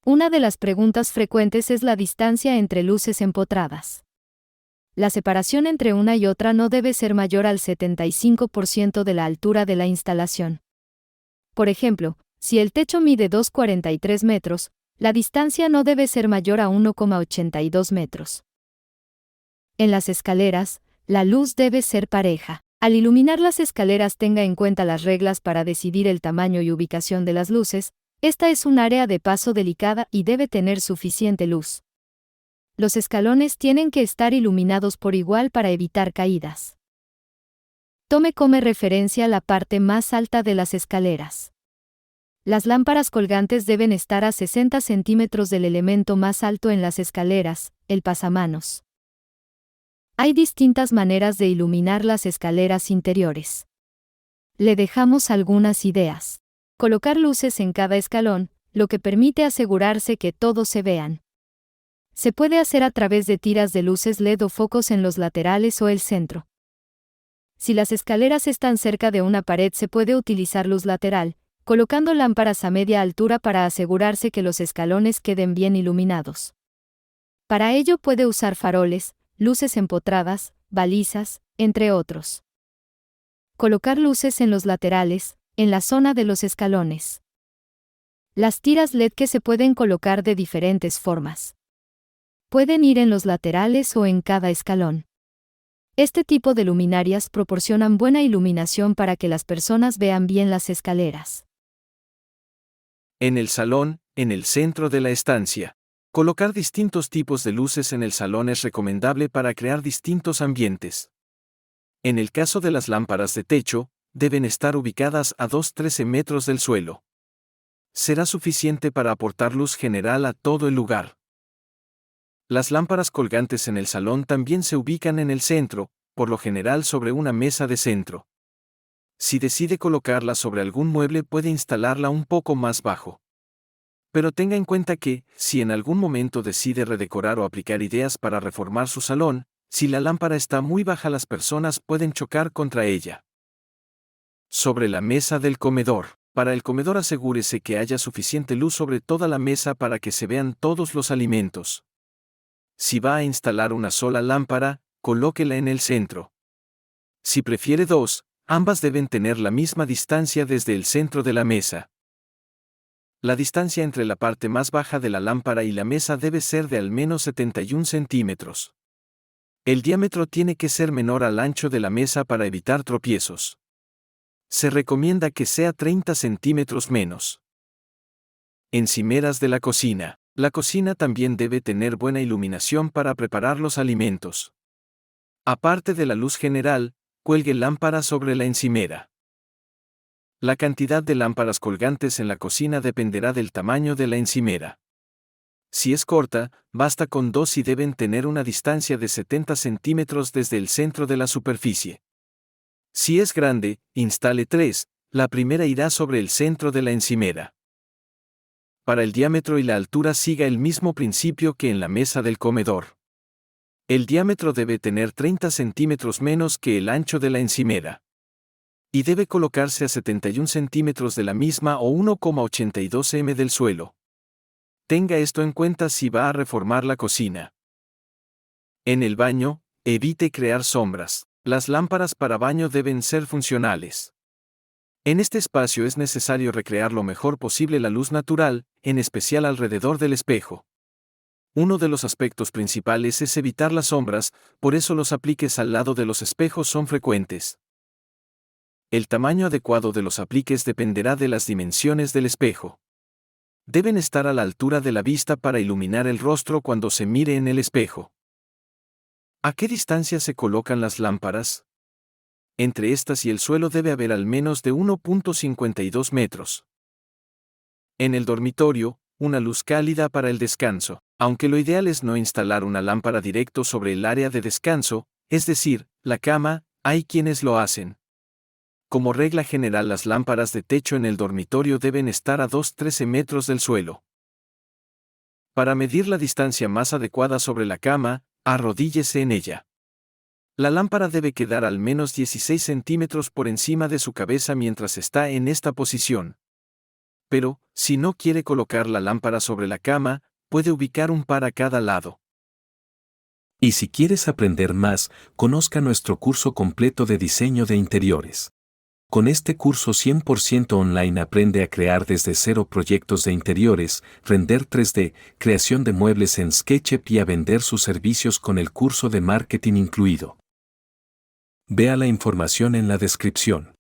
Una de las preguntas frecuentes es la distancia entre luces empotradas. La separación entre una y otra no debe ser mayor al 75% de la altura de la instalación. Por ejemplo, si el techo mide 2,43 metros, la distancia no debe ser mayor a 1,82 metros. En las escaleras, la luz debe ser pareja. Al iluminar las escaleras tenga en cuenta las reglas para decidir el tamaño y ubicación de las luces. Esta es un área de paso delicada y debe tener suficiente luz. Los escalones tienen que estar iluminados por igual para evitar caídas. Tome como referencia la parte más alta de las escaleras. Las lámparas colgantes deben estar a 60 centímetros del elemento más alto en las escaleras, el pasamanos. Hay distintas maneras de iluminar las escaleras interiores. Le dejamos algunas ideas. Colocar luces en cada escalón, lo que permite asegurarse que todos se vean. Se puede hacer a través de tiras de luces LED o focos en los laterales o el centro. Si las escaleras están cerca de una pared se puede utilizar luz lateral, colocando lámparas a media altura para asegurarse que los escalones queden bien iluminados. Para ello puede usar faroles, luces empotradas, balizas, entre otros. Colocar luces en los laterales, en la zona de los escalones. Las tiras LED que se pueden colocar de diferentes formas. Pueden ir en los laterales o en cada escalón. Este tipo de luminarias proporcionan buena iluminación para que las personas vean bien las escaleras. En el salón, en el centro de la estancia. Colocar distintos tipos de luces en el salón es recomendable para crear distintos ambientes. En el caso de las lámparas de techo, deben estar ubicadas a 2,13 metros del suelo. Será suficiente para aportar luz general a todo el lugar. Las lámparas colgantes en el salón también se ubican en el centro, por lo general sobre una mesa de centro. Si decide colocarla sobre algún mueble puede instalarla un poco más bajo. Pero tenga en cuenta que, si en algún momento decide redecorar o aplicar ideas para reformar su salón, si la lámpara está muy baja las personas pueden chocar contra ella. Sobre la mesa del comedor. Para el comedor asegúrese que haya suficiente luz sobre toda la mesa para que se vean todos los alimentos. Si va a instalar una sola lámpara, colóquela en el centro. Si prefiere dos, ambas deben tener la misma distancia desde el centro de la mesa. La distancia entre la parte más baja de la lámpara y la mesa debe ser de al menos 71 centímetros. El diámetro tiene que ser menor al ancho de la mesa para evitar tropiezos. Se recomienda que sea 30 centímetros menos. Encimeras de la cocina. La cocina también debe tener buena iluminación para preparar los alimentos. Aparte de la luz general, cuelgue lámparas sobre la encimera. La cantidad de lámparas colgantes en la cocina dependerá del tamaño de la encimera. Si es corta, basta con 2 y deben tener una distancia de 70 centímetros desde el centro de la superficie. Si es grande, instale 3, la primera irá sobre el centro de la encimera. Para el diámetro y la altura siga el mismo principio que en la mesa del comedor. El diámetro debe tener 30 centímetros menos que el ancho de la encimera. Y debe colocarse a 71 centímetros de la misma o 1,82 m del suelo. Tenga esto en cuenta si va a reformar la cocina. En el baño, evite crear sombras. Las lámparas para baño deben ser funcionales. En este espacio es necesario recrear lo mejor posible la luz natural, en especial alrededor del espejo. Uno de los aspectos principales es evitar las sombras, por eso los apliques al lado de los espejos son frecuentes. El tamaño adecuado de los apliques dependerá de las dimensiones del espejo. Deben estar a la altura de la vista para iluminar el rostro cuando se mire en el espejo. ¿A qué distancia se colocan las lámparas? Entre estas y el suelo debe haber al menos de 1,52 metros. En el dormitorio, una luz cálida para el descanso. Aunque lo ideal es no instalar una lámpara directo sobre el área de descanso, es decir, la cama, hay quienes lo hacen. Como regla general, las lámparas de techo en el dormitorio deben estar a 2,13 metros del suelo. Para medir la distancia más adecuada sobre la cama, arrodíllese en ella. La lámpara debe quedar al menos 16 centímetros por encima de su cabeza mientras está en esta posición. Pero, si no quiere colocar la lámpara sobre la cama, puede ubicar un par a cada lado. Y si quieres aprender más, conozca nuestro curso completo de diseño de interiores. Con este curso 100% online aprende a crear desde cero proyectos de interiores, render 3D, creación de muebles en SketchUp y a vender sus servicios con el curso de marketing incluido. Vea la información en la descripción.